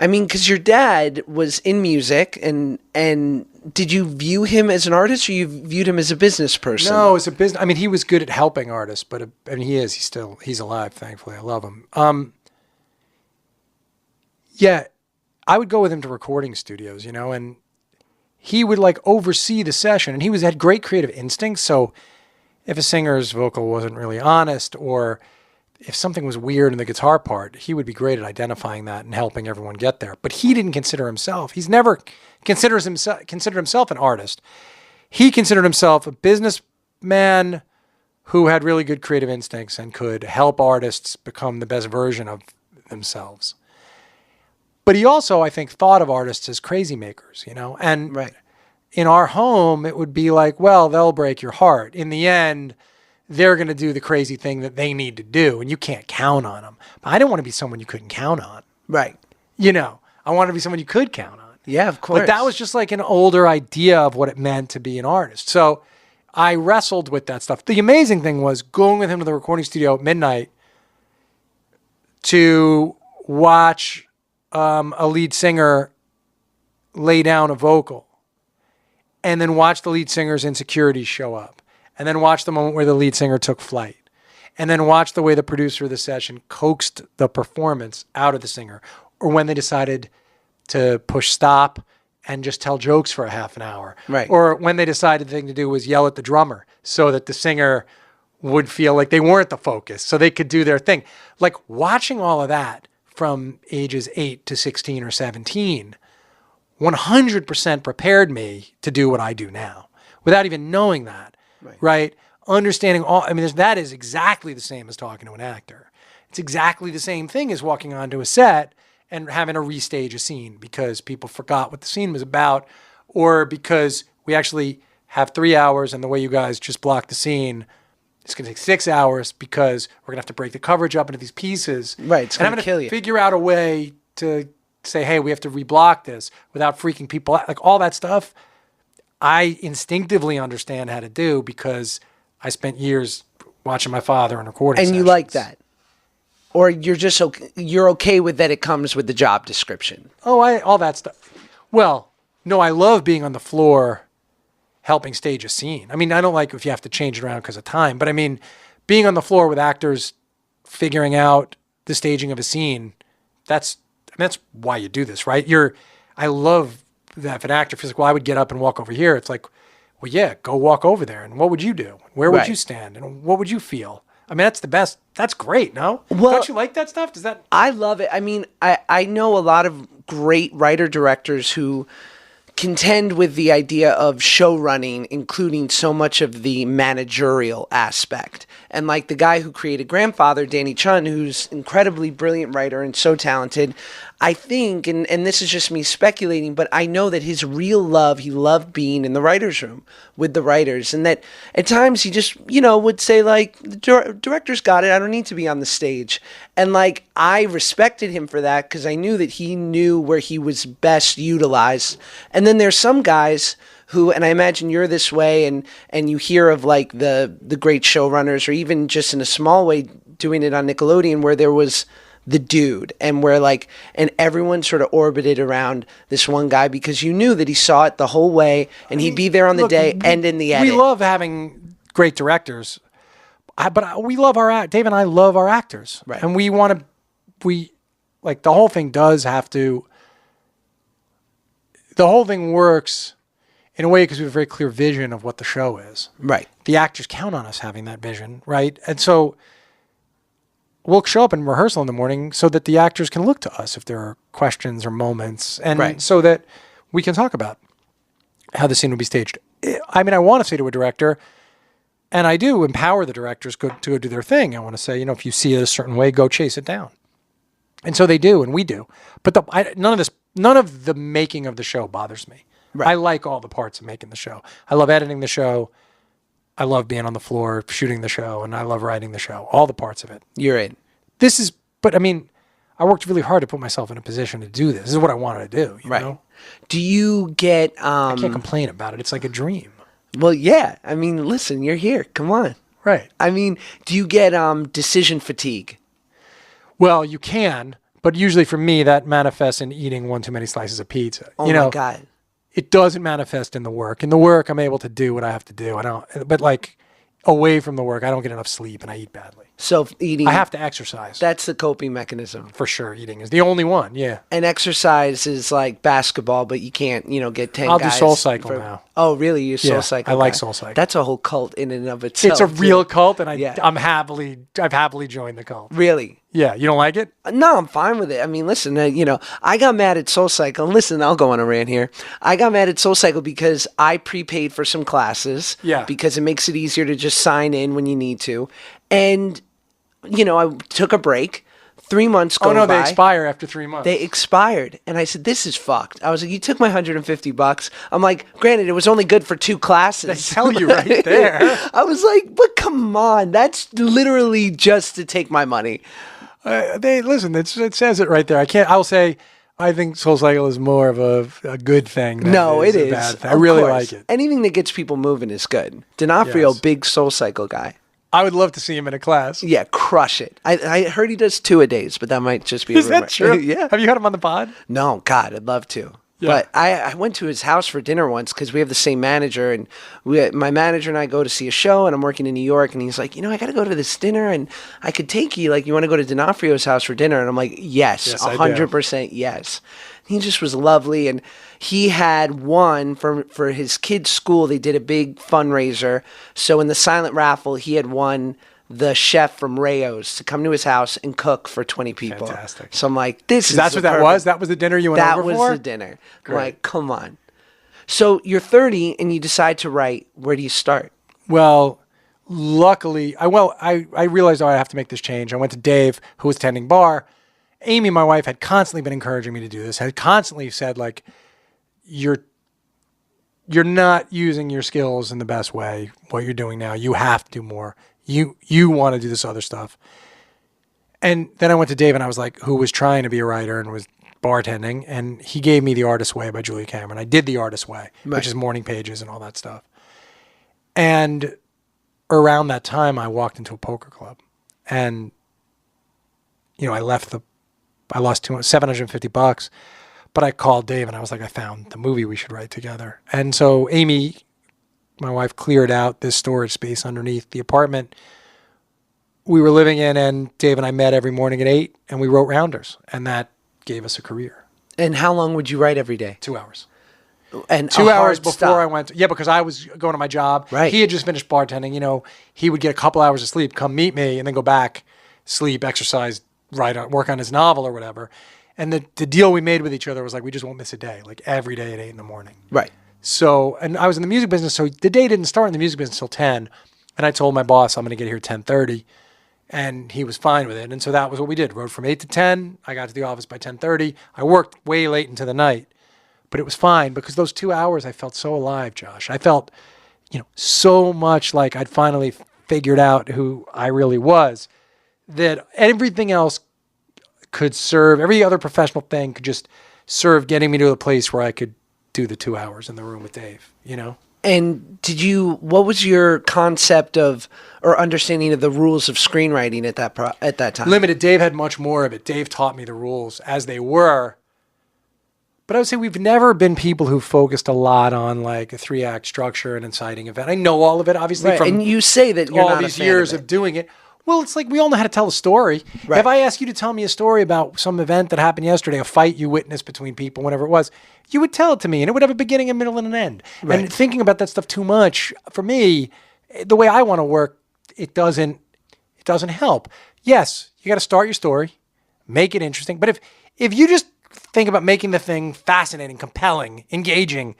I mean, because your dad was in music, and did you view him as an artist, or you viewed him as a business person? No, as a business. I mean, he was good at helping artists, but he is. He's alive. Thankfully, I love him. I would go with him to recording studios, and he would oversee the session, and had great creative instincts. So, if a singer's vocal wasn't really honest, or if something was weird in the guitar part, he would be great at identifying that and helping everyone get there. But he didn't consider himself. He's never considered himself an artist. He considered himself a businessman who had really good creative instincts and could help artists become the best version of themselves. But he also, I think, thought of artists as crazy makers, And right. In our home, it would be like, well, they'll break your heart. In the end, they're going to do the crazy thing that they need to do, and you can't count on them. But I didn't want to be someone you couldn't count on. Right. I wanted to be someone you could count on. Yeah, of course. But that was just an older idea of what it meant to be an artist. So I wrestled with that stuff. The amazing thing was going with him to the recording studio at midnight to watch a lead singer lay down a vocal, and then watch the lead singer's insecurities show up. And then watch the moment where the lead singer took flight. And then watch the way the producer of the session coaxed the performance out of the singer. Or when they decided to push stop and just tell jokes for a half an hour. Right. Or when they decided the thing to do was yell at the drummer so that the singer would feel like they weren't the focus, so they could do their thing. Watching all of that from ages 8 to 16 or 17, 100% prepared me to do what I do now without even knowing that. Right? Understanding that is exactly the same as talking to an actor. It's exactly the same thing as walking onto a set and having to restage a scene because people forgot what the scene was about, or because we actually have 3 hours, and the way you guys just block the scene, it's going to take 6 hours because we're going to have to break the coverage up into these pieces. Right, it's and I'm going to going kill to you. figure out a way to say, hey, we have to reblock this without freaking people out. Like all that stuff, I instinctively understand how to do because I spent years watching my father and recording And sessions. you like that? Or you're okay with that it comes with the job description? Oh, all that stuff. Well, no, I love being on the floor helping stage a scene. I mean, I don't like if you have to change it around because of time, but I mean, being on the floor with actors figuring out the staging of a scene, that's why you do this, right? I love that if an actor feels like, well, I would get up and walk over here. It's like, well, yeah, go walk over there. And what would you do? Where would you stand? And what would you feel? I mean, that's the best. That's great, no? Well, don't you like that stuff? Does that? I love it. I mean, I know a lot of great writer-directors who contend with the idea of show running, including so much of the managerial aspect. And like the guy who created Grandfather, Danny Chun, who's incredibly brilliant writer and so talented, I think, and this is just me speculating, but I know that his real love, he loved being in the writer's room with the writers. And that at times he just, would say like, the director's got it, I don't need to be on the stage. And like, I respected him for that because I knew that he knew where he was best utilized. And then there's some guys who, and I imagine you're this way, and you hear of like the great showrunners, or even just in a small way doing it on Nickelodeon, where there was the dude, and where like, and everyone sort of orbited around this one guy because you knew that he saw it the whole way, and he'd be there on the day and in the edit. We love having great directors, but we love Dave and I love our actors, right? And we like the whole thing does have to. The whole thing works in a way because we have a very clear vision of what the show is. Right. The actors count on us having that vision, right? And so we'll show up in rehearsal in the morning so that the actors can look to us if there are questions or moments, and so that we can talk about how the scene will be staged. I mean, I want to say to a director, and I do empower the directors to go do their thing. I want to say, if you see it a certain way, go chase it down. And so they do, and we do. But none of the making of the show bothers me. Right. I like all the parts of making the show. I love editing the show. I love being on the floor, shooting the show, and I love writing the show. All the parts of it. You're in. But I mean, I worked really hard to put myself in a position to do this. This is what I wanted to do. You know? Do you get... I can't complain about it. It's like a dream. Well, yeah. I mean, listen, you're here. Come on. Right. I mean, do you get decision fatigue? Well, you can, but usually for me, that manifests in eating one too many slices of pizza. Oh, my God. It doesn't manifest in the work. In the work, I'm able to do what I have to do. But like away from the work, I don't get enough sleep and I eat badly. So eating... I have to exercise. That's the coping mechanism. For sure, eating is the only one, yeah. And exercise is like basketball, but you can't, get 10 I'll guys. do Soul Cycle now. Oh, really? You Soul Cycle? I like Soul Cycle. That's a whole cult in and of itself. It's a real cult, and Yeah. I've happily joined the cult. Really? Yeah, you don't like it? No, I'm fine with it. I mean, listen, I got mad at Soul Cycle. Listen, I'll go on a rant here. I got mad at Soul Cycle because I prepaid for some classes. Yeah. Because it makes it easier to just sign in when you need to. And, I took a break. 3 months go by. Oh, no, they expire after 3 months. They expired. And I said, this is fucked. I was like, you took my $150. I'm like, granted, it was only good for 2 classes. They tell you right there. I was like, but come on. That's literally just to take my money. Listen, it says it right there. I'll say, I think Soul Cycle is more of a good thing than it is. a bad thing. I really like it. Anything that gets people moving is good. D'Onofrio, Yes. big Soul Cycle guy. I would love to see him in a class. Yeah, crush it. I heard he does 2 a days, but that might just be a Is rumor. that true? Yeah. Have you had him on the pod? No, God, I'd love to. Yeah. But I went to his house for dinner once because we have the same manager, and my manager and I go to see a show, and I'm working in New York, and he's like, I got to go to this dinner, and I could take you. Like, you want to go to D'Onofrio's house for dinner? And I'm like, yes, 100% yes. He just was lovely, and he had won for his kids' school. They did a big fundraiser, so in the silent raffle, he had won the chef from Rayo's to come to his house and cook for 20 people. Fantastic. So I'm like, that's what that was? That was the dinner you went over for? That was the dinner. Great. Like, come on. So you're 30 and you decide to write. Where do you start? Well, luckily, I realized I have to make this change. I went to Dave, who was tending bar. Amy, my wife, had constantly been encouraging me to do this, had constantly said, like, you're you're not using your skills in the best way. What you're doing now, you have to do more. You want to do this other stuff. And then I went to Dave, and I was like, who was trying to be a writer and was bartending, and he gave me The Artist's Way by Julia Cameron. I did The Artist's Way, which is morning pages and all that stuff. And around that time, I walked into a poker club, and I lost $750, but I called Dave, and I was like, I found the movie we should write together. And so Amy, my wife, cleared out this storage space underneath the apartment we were living in, and Dave and I met every morning at 8, and we wrote rounders, and that gave us a career. And how long would you write every day? 2 hours. And 2 hours before stop. I went. Because I was going to my job. Right. He had just finished bartending. He would get a couple hours of sleep, come meet me, and then go back, sleep, exercise, work on his novel or whatever. And the deal we made with each other was like, we just won't miss a day, like every day at 8 in the morning. Right. So, and I was in the music business, so the day didn't start in the music business until 10. And I told my boss, I'm going to get here at 10:30. And he was fine with it. And so that was what we did. Rode from 8 to 10. I got to the office by 10:30. I worked way late into the night. But it was fine because those 2 hours, I felt so alive, Josh. I felt, so much like I'd finally figured out who I really was, that everything else could serve, every other professional thing could just serve getting me to a place where I could do the 2 hours in the room with Dave, And what was your concept of or understanding of the rules of screenwriting at that time? Limited. Dave had much more of it. Dave taught me the rules as they were. But I would say we've never been people who focused a lot on like a 3-act structure and inciting event. I know all of it, obviously, from and you say that you're all not these a fan years of, of doing it. Well, it's like we all know how to tell a story. Right. If I ask you to tell me a story about some event that happened yesterday, a fight you witnessed between people, whatever it was, you would tell it to me, and it would have a beginning, a middle, and an end. Right. And thinking about that stuff too much, for me, the way I want to work, it doesn't help. Yes, you got to start your story, make it interesting. But if you just think about making the thing fascinating, compelling, engaging,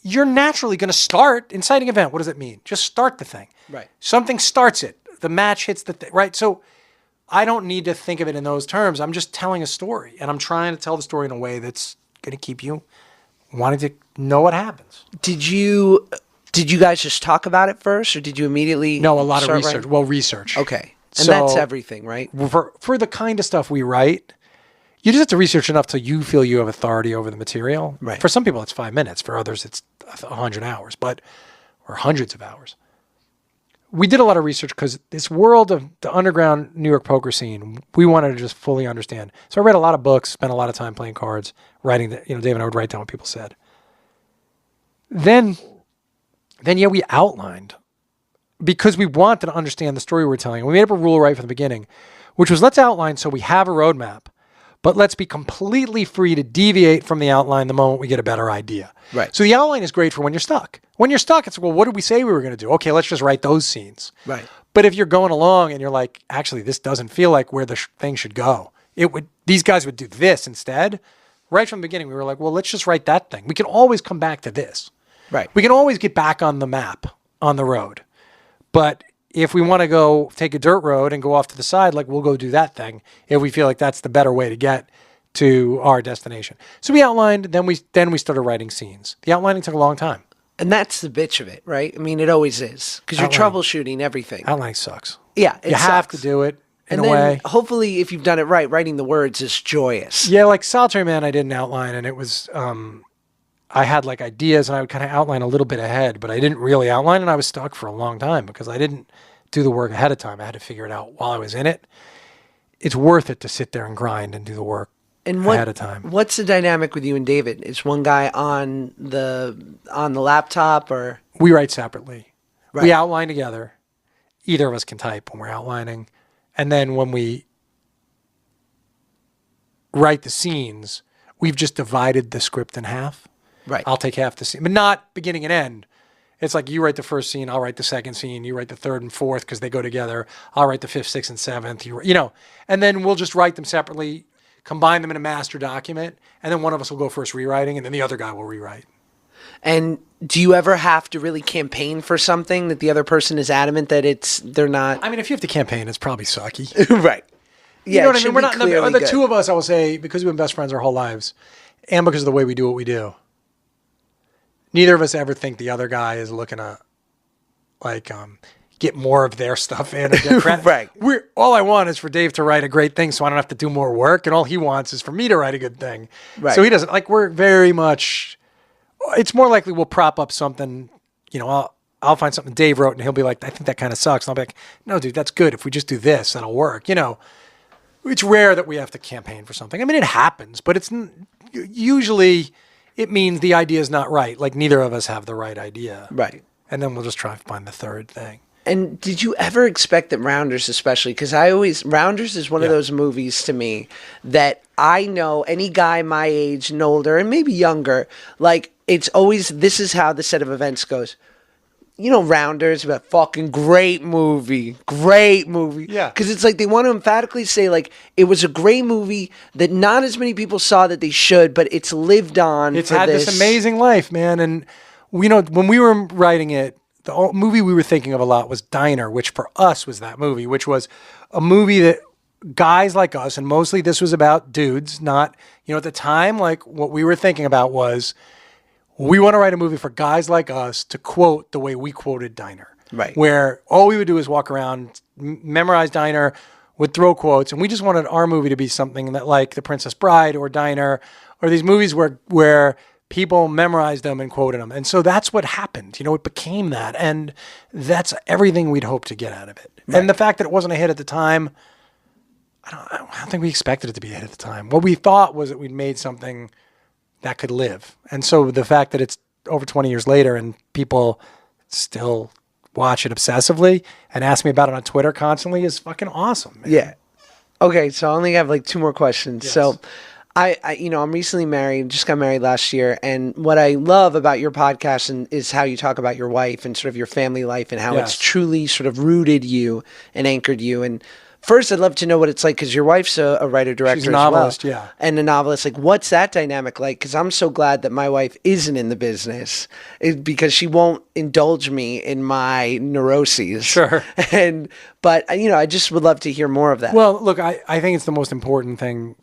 you're naturally going to start inciting event. What does it mean? Just start the thing. Right. Something starts it. The match hits the thing, right? So I don't need to think of it in those terms. I'm just telling a story, and I'm trying to tell the story in a way that's going to keep you wanting to know what happens. Did you guys just talk about it first, or did you immediately? No, a lot of start research. writing? Well, research. Okay, and So that's everything, right? For the kind of stuff we write, you just have to research enough till you feel you have authority over the material. Right. For some people, it's 5 minutes. For others, it's 100 hours, or hundreds of hours. We did a lot of research because this world of the underground New York poker scene, we wanted to just fully understand. So I read a lot of books, spent a lot of time playing cards, writing. Dave and I would write down what people said. Then we outlined because we wanted to understand the story we're telling. We made up a rule right from the beginning, which was let's outline so we have a roadmap, but let's be completely free to deviate from the outline the moment we get a better idea. Right. So the outline is great for when you're stuck. When you're stuck, it's, well, what did we say we were going to do? Okay, let's just write those scenes. Right. But if you're going along and you're like, actually, this doesn't feel like where the thing should go. These guys would do this instead. Right from the beginning, we were like, well, let's just write that thing. We can always come back to this. Right. We can always get back on the map, on the road. But if we want to go take a dirt road and go off to the side, like we'll go do that thing if we feel like that's the better way to get to our destination. So we outlined, then we started writing scenes. The outlining took a long time. And that's the bitch of it, right? I mean, it always is because you're Outlining. troubleshooting everything. Outlining sucks. Yeah, You have to do it in and a then way. hopefully, if you've done it right, writing the words is joyous. Yeah, like Solitary Man, I didn't outline, and it was, I had like ideas, and I would kind of outline a little bit ahead, but I didn't really outline, and I was stuck for a long time because I didn't do the work ahead of time. I had to figure it out while I was in it. It's worth it to sit there and grind and do the work ahead of time. What's the dynamic with you and David? Is one guy on the laptop, or We write separately. Right. We outline together. Either of us can type when we're outlining. And then when we write the scenes, we've just divided the script in half. right? I'll take half the scene, but not beginning and end. It's like you write the first scene, I'll write the second scene, you write the third and fourth because they go together. I'll write the fifth, sixth, and seventh. And then we'll just write them separately, combine them in a master document, and then one of us will go first rewriting, and then the other guy will rewrite. And do you ever have to really campaign for something that the other person is adamant that they're not? I mean, if you have to campaign, it's probably sucky. Right. Yeah, You know what I it mean? should We're be not clearly the good. two of us. I will say, because we've been best friends our whole lives, and because of the way we do what we do. neither of us ever think the other guy is looking to like get more of their stuff in or get credit. Right. All I want is for Dave to write a great thing so I don't have to do more work, and all he wants is for me to write a good thing. Right. So he doesn't like, we're very much, it's more likely we'll prop up something, I'll find something Dave wrote and he'll be like, I think that kind of sucks. And I'll be like, no, dude, that's good. If we just do this, that'll work. It's rare that we have to campaign for something. I mean, it happens, but it's usually, it means the idea is not right. Like neither of us have the right idea. Right. And then we'll just try to find the third thing. And did you ever expect that Rounders, especially, because Rounders is one of those movies to me that I know any guy my age and older and maybe younger, like it's always, this is how the set of events goes. Rounders, but fucking great movie. Yeah. Because it's like they want to emphatically say, like, it was a great movie that not as many people saw that they should, but it's lived on. It's had this amazing life, man. And, when we were writing it, the movie we were thinking of a lot was Diner, which for us was that movie, which was a movie that guys like us, and mostly this was about dudes, not, at the time, like what we were thinking about was, we want to write a movie for guys like us to quote the way we quoted Diner. Right. Where all we would do is walk around, memorize Diner, would throw quotes, and we just wanted our movie to be something that like The Princess Bride or Diner or these movies where people memorized them and quoted them. And so that's what happened. It became that. And that's everything we'd hoped to get out of it. Right. And the fact that it wasn't a hit at the time, I don't think we expected it to be a hit at the time. What we thought was that we'd made something that could live. And so the fact that it's over 20 years later and people still watch it obsessively and ask me about it on Twitter constantly is fucking awesome, man. Yeah. Okay, so I only have like 2 more questions. Yes. So I'm recently married, just got married last year. And what I love about your podcast is how you talk about your wife and sort of your family life and how it's truly sort of rooted you and anchored you. And first, I'd love to know what it's like because your wife's a writer-director She's a novelist, as well. yeah. And a novelist. Like, what's that dynamic like? Because I'm so glad that my wife isn't in the business because she won't indulge me in my neuroses. Sure. But I just would love to hear more of that. Well, look, I think it's the most important thing,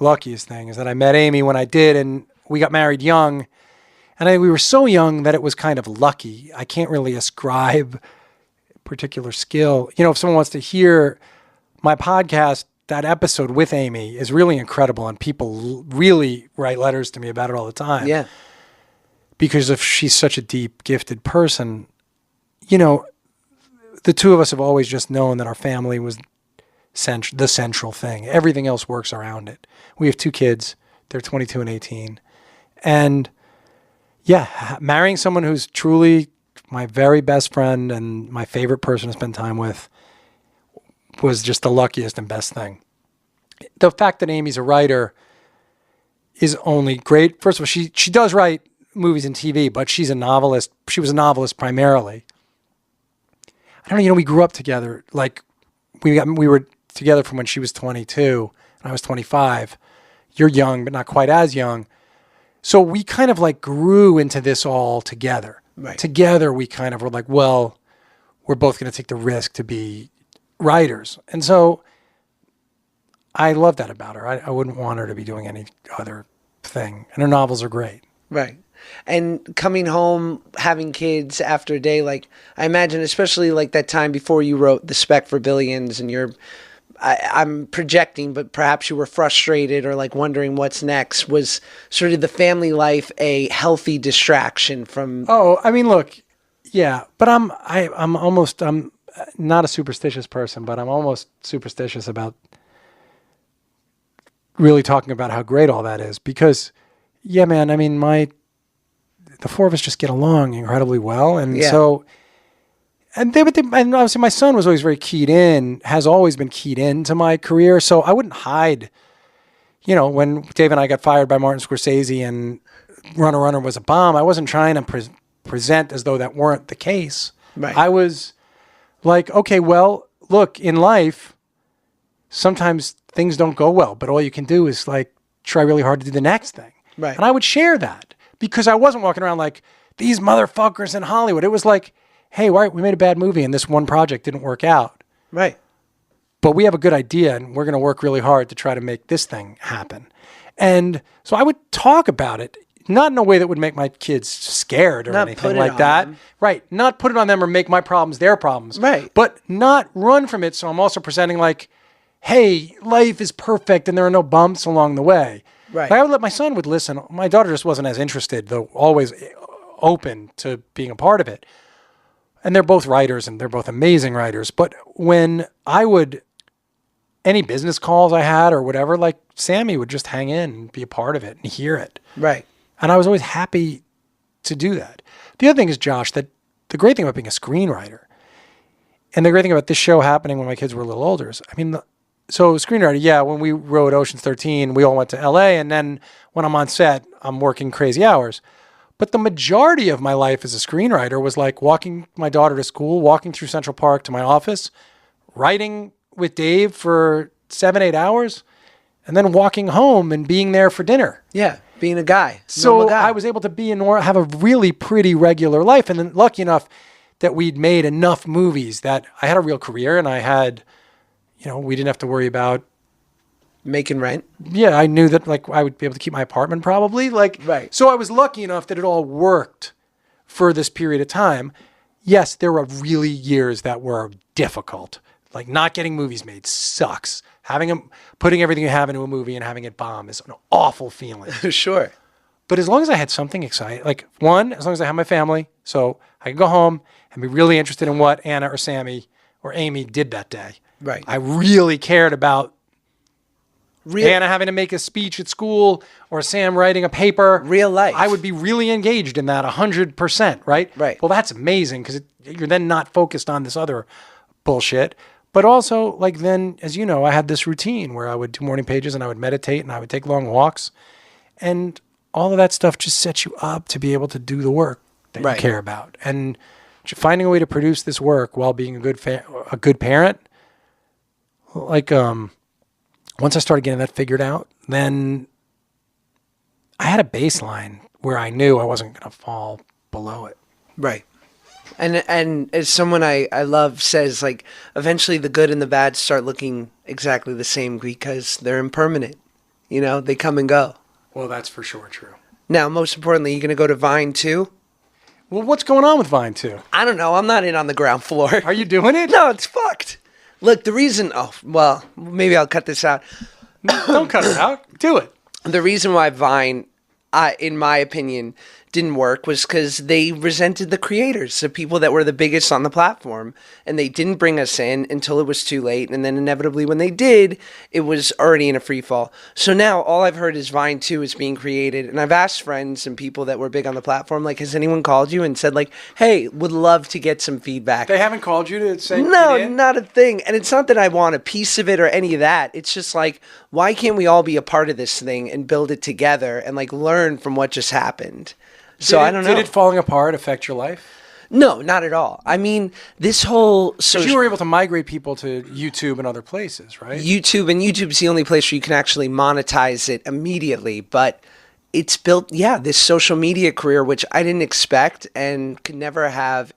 luckiest thing, is that I met Amy when I did, and we got married young. And we were so young that it was kind of lucky. I can't really ascribe particular skill. If someone wants to hear my podcast, that episode with Amy is really incredible, and people really write letters to me about it all the time. Yeah. Because if she's such a deep, gifted person, the two of us have always just known that our family was the central thing. Everything else works around it. We have 2 kids. They're 22 and 18. And yeah, marrying someone who's truly my very best friend and my favorite person to spend time with was just the luckiest and best thing. The fact that Amy's a writer is only great. First of all, she does write movies and TV, but she's a novelist. She was a novelist primarily. I don't know, we grew up together. Like we were together from when she was 22 and I was 25. You're young, but not quite as young. So we kind of like grew into this all together. Right. Together we kind of were like, well, we're both going to take the risk to be writers. And so I love that about her. I wouldn't want her to be doing any other thing. And her novels are great. Right. And coming home, having kids after a day, like I imagine, especially like that time before you wrote The Spec for Billions and I'm projecting, but perhaps you were frustrated or like wondering what's next. Was sort of the family life a healthy distraction from? Oh, I mean, look, yeah, but I'm not a superstitious person, but I'm almost superstitious about really talking about how great all that is because, yeah, man, I mean, the 4 of us just get along incredibly well. And so, and obviously my son was always very has always been keyed into my career. So I wouldn't hide, when Dave and I got fired by Martin Scorsese and Runner was a bomb, I wasn't trying to present as though that weren't the case. Right. I was like, okay, well, look, in life, sometimes things don't go well, but all you can do is like try really hard to do the next thing. Right. And I would share that because I wasn't walking around like these motherfuckers in Hollywood. It was like, hey, we made a bad movie and this one project didn't work out. Right. But we have a good idea and we're going to work really hard to try to make this thing happen. And so I would talk about it, not in a way that would make my kids scared or Not anything put it like on that. them. Right. Not put it on them or make my problems their problems. Right. But not run from it. So I'm also presenting like, hey, life is perfect and there are no bumps along the way. Right. Like I would let my son would listen. My daughter just wasn't as interested, though always open to being a part of it. And they're both writers and they're both amazing writers. But when I would, any business calls I had or whatever, like Sammy would just hang in and be a part of it and hear it. Right. And I was always happy to do that. The other thing is, Josh, that the great thing about being a screenwriter and the great thing about this show happening when my kids were a little older is, I mean, so screenwriter, yeah, when we wrote Ocean's 13, we all went to LA. And then when I'm on set, I'm working crazy hours. But the majority of my life as a screenwriter was like walking my daughter to school, walking through Central Park to my office, writing with Dave for 7-8 hours, and then walking home and being there for dinner. Yeah, being a guy. So normal guy. I was able to be have a really pretty regular life. And then lucky enough that we'd made enough movies that I had a real career and I had, we didn't have to worry about making rent. Yeah, I knew that like I would be able to keep my apartment probably. Right. So I was lucky enough that it all worked for this period of time. Yes, there were really years that were difficult. Like not getting movies made sucks. Putting everything you have into a movie and having it bomb is an awful feeling. Sure. But as long as I had something exciting, like one, as long as I had my family, so I could go home and be really interested in what Anna or Sammy or Amy did that day. Right. I really cared about Anna having to make a speech at school or Sam writing a paper. Real life. I would be really engaged in that 100%, right? Right. Well, that's amazing because you're then not focused on this other bullshit. But also, like then, as you know, I had this routine where I would do morning pages and I would meditate and I would take long walks. And all of that stuff just sets you up to be able to do the work that you care about. And finding a way to produce this work while being a good parent, like once I started getting that figured out, then I had a baseline where I knew I wasn't going to fall below it. Right. And as someone I love says, like, eventually the good and the bad start looking exactly the same because they're impermanent. They come and go. Well, that's for sure true. Now, most importantly, you're going to go to Vine too? Well, what's going on with Vine too? I don't know. I'm not in on the ground floor. Are you doing it? No, it's fucked. Look, the reason... Oh, well, maybe I'll cut this out. Don't cut it out. Do it. The reason why Vine, in my opinion, didn't work was because they resented the creators, the people that were the biggest on the platform, and they didn't bring us in until it was too late, and then inevitably when they did, it was already in a free fall. So now all I've heard is Vine 2 is being created, and I've asked friends and people that were big on the platform, like, has anyone called you and said, like, hey, would love to get some feedback? They haven't called you to say No, not a thing. And it's not that I want a piece of it or any of that. It's just like, why can't we all be a part of this thing and build it together and like learn from what just happened? So I don't know. Did it falling apart affect your life? No, not at all. I mean, this whole... Because you were able to migrate people to YouTube and other places, right? YouTube's the only place where you can actually monetize it immediately. But it's built, this social media career, which I didn't expect and could never have,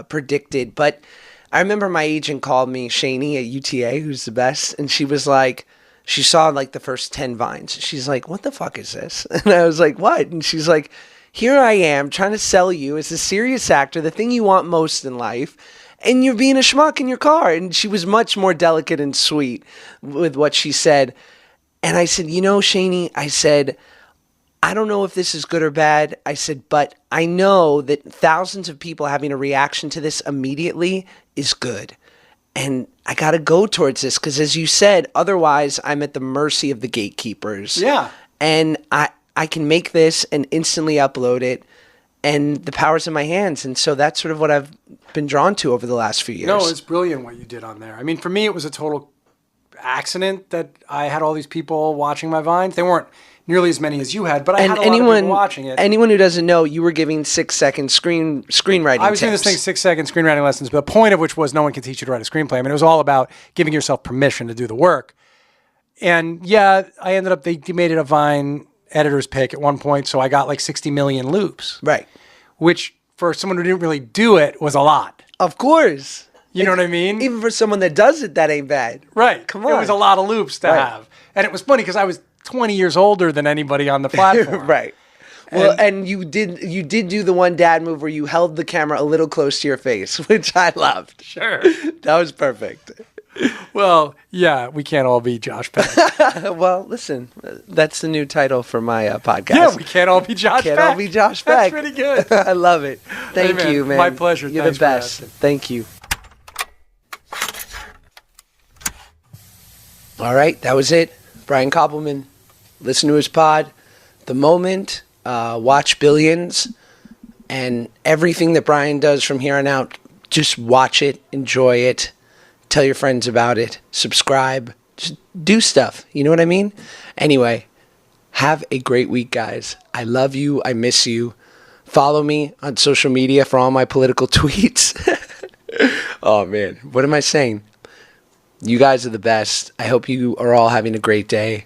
predicted. But I remember my agent called me, Shani at UTA, who's the best, and she was like... She saw like the first 10 vines. She's like, what the fuck is this? And I was like, what? And she's like, here I am trying to sell you as a serious actor, the thing you want most in life, and you're being a schmuck in your car. And she was much more delicate and sweet with what she said. And I said, Shani, I said, I don't know if this is good or bad. I said, but I know that thousands of people having a reaction to this immediately is good. And I got to go towards this because, as you said, otherwise I'm at the mercy of the gatekeepers. Yeah. And I can make this and instantly upload it, and the power's in my hands. And so that's sort of what I've been drawn to over the last few years. No, it's brilliant what you did on there. I mean, for me, it was a total accident that I had all these people watching my Vines. They weren't nearly as many as you had, but I had a lot of people watching it. Anyone who doesn't know, you were giving 6-second screenwriting I was doing this thing, 6-second screenwriting lessons, but the point of which was no one can teach you to write a screenplay. I mean, it was all about giving yourself permission to do the work. And yeah, I ended up, they made it a Vine editor's pick at one point, so I got like 60 million loops. Right. Which, for someone who didn't really do it, was a lot. Of course. You know what I mean? Even for someone that does it, that ain't bad. Right. Come on. It was a lot of loops to have. And it was funny because I was 20 years older than anybody on the platform. Right. Well, and you did do the one dad move where you held the camera a little close to your face, which I loved. Sure. That was perfect. Well, yeah, we can't all be Josh Peck. Well, listen, that's the new title for my podcast. Yeah, we can't all be Josh Peck. Can't all be Josh Peck. That's pretty good. I love it. Thank you, man. My pleasure. You're Thanks the best. for asking. Thank you. All right, that was it. Brian Koppelman. Listen to his pod. The Moment. Watch Billions. And everything that Brian does from here on out, just watch it. Enjoy it. Tell your friends about it. Subscribe. Just do stuff. You know what I mean? Anyway, have a great week, guys. I love you. I miss you. Follow me on social media for all my political tweets. Oh, man. What am I saying? You guys are the best. I hope you are all having a great day.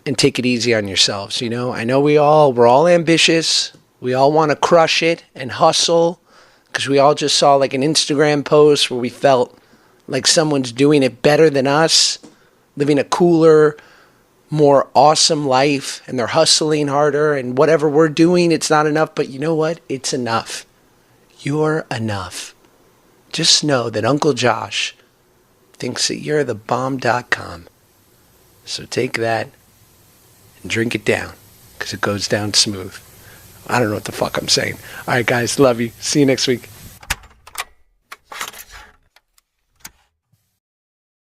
And take it easy on yourselves, you know? I know we're all ambitious. We all want to crush it and hustle. Because we all just saw like an Instagram post where we felt like someone's doing it better than us. Living a cooler, more awesome life. And they're hustling harder. And whatever we're doing, it's not enough. But you know what? It's enough. You're enough. Just know that Uncle Josh thinks that you're the bomb.com. So take that and drink it down, because it goes down smooth. I don't know what the fuck I'm saying. All right, guys, love you. See you next week.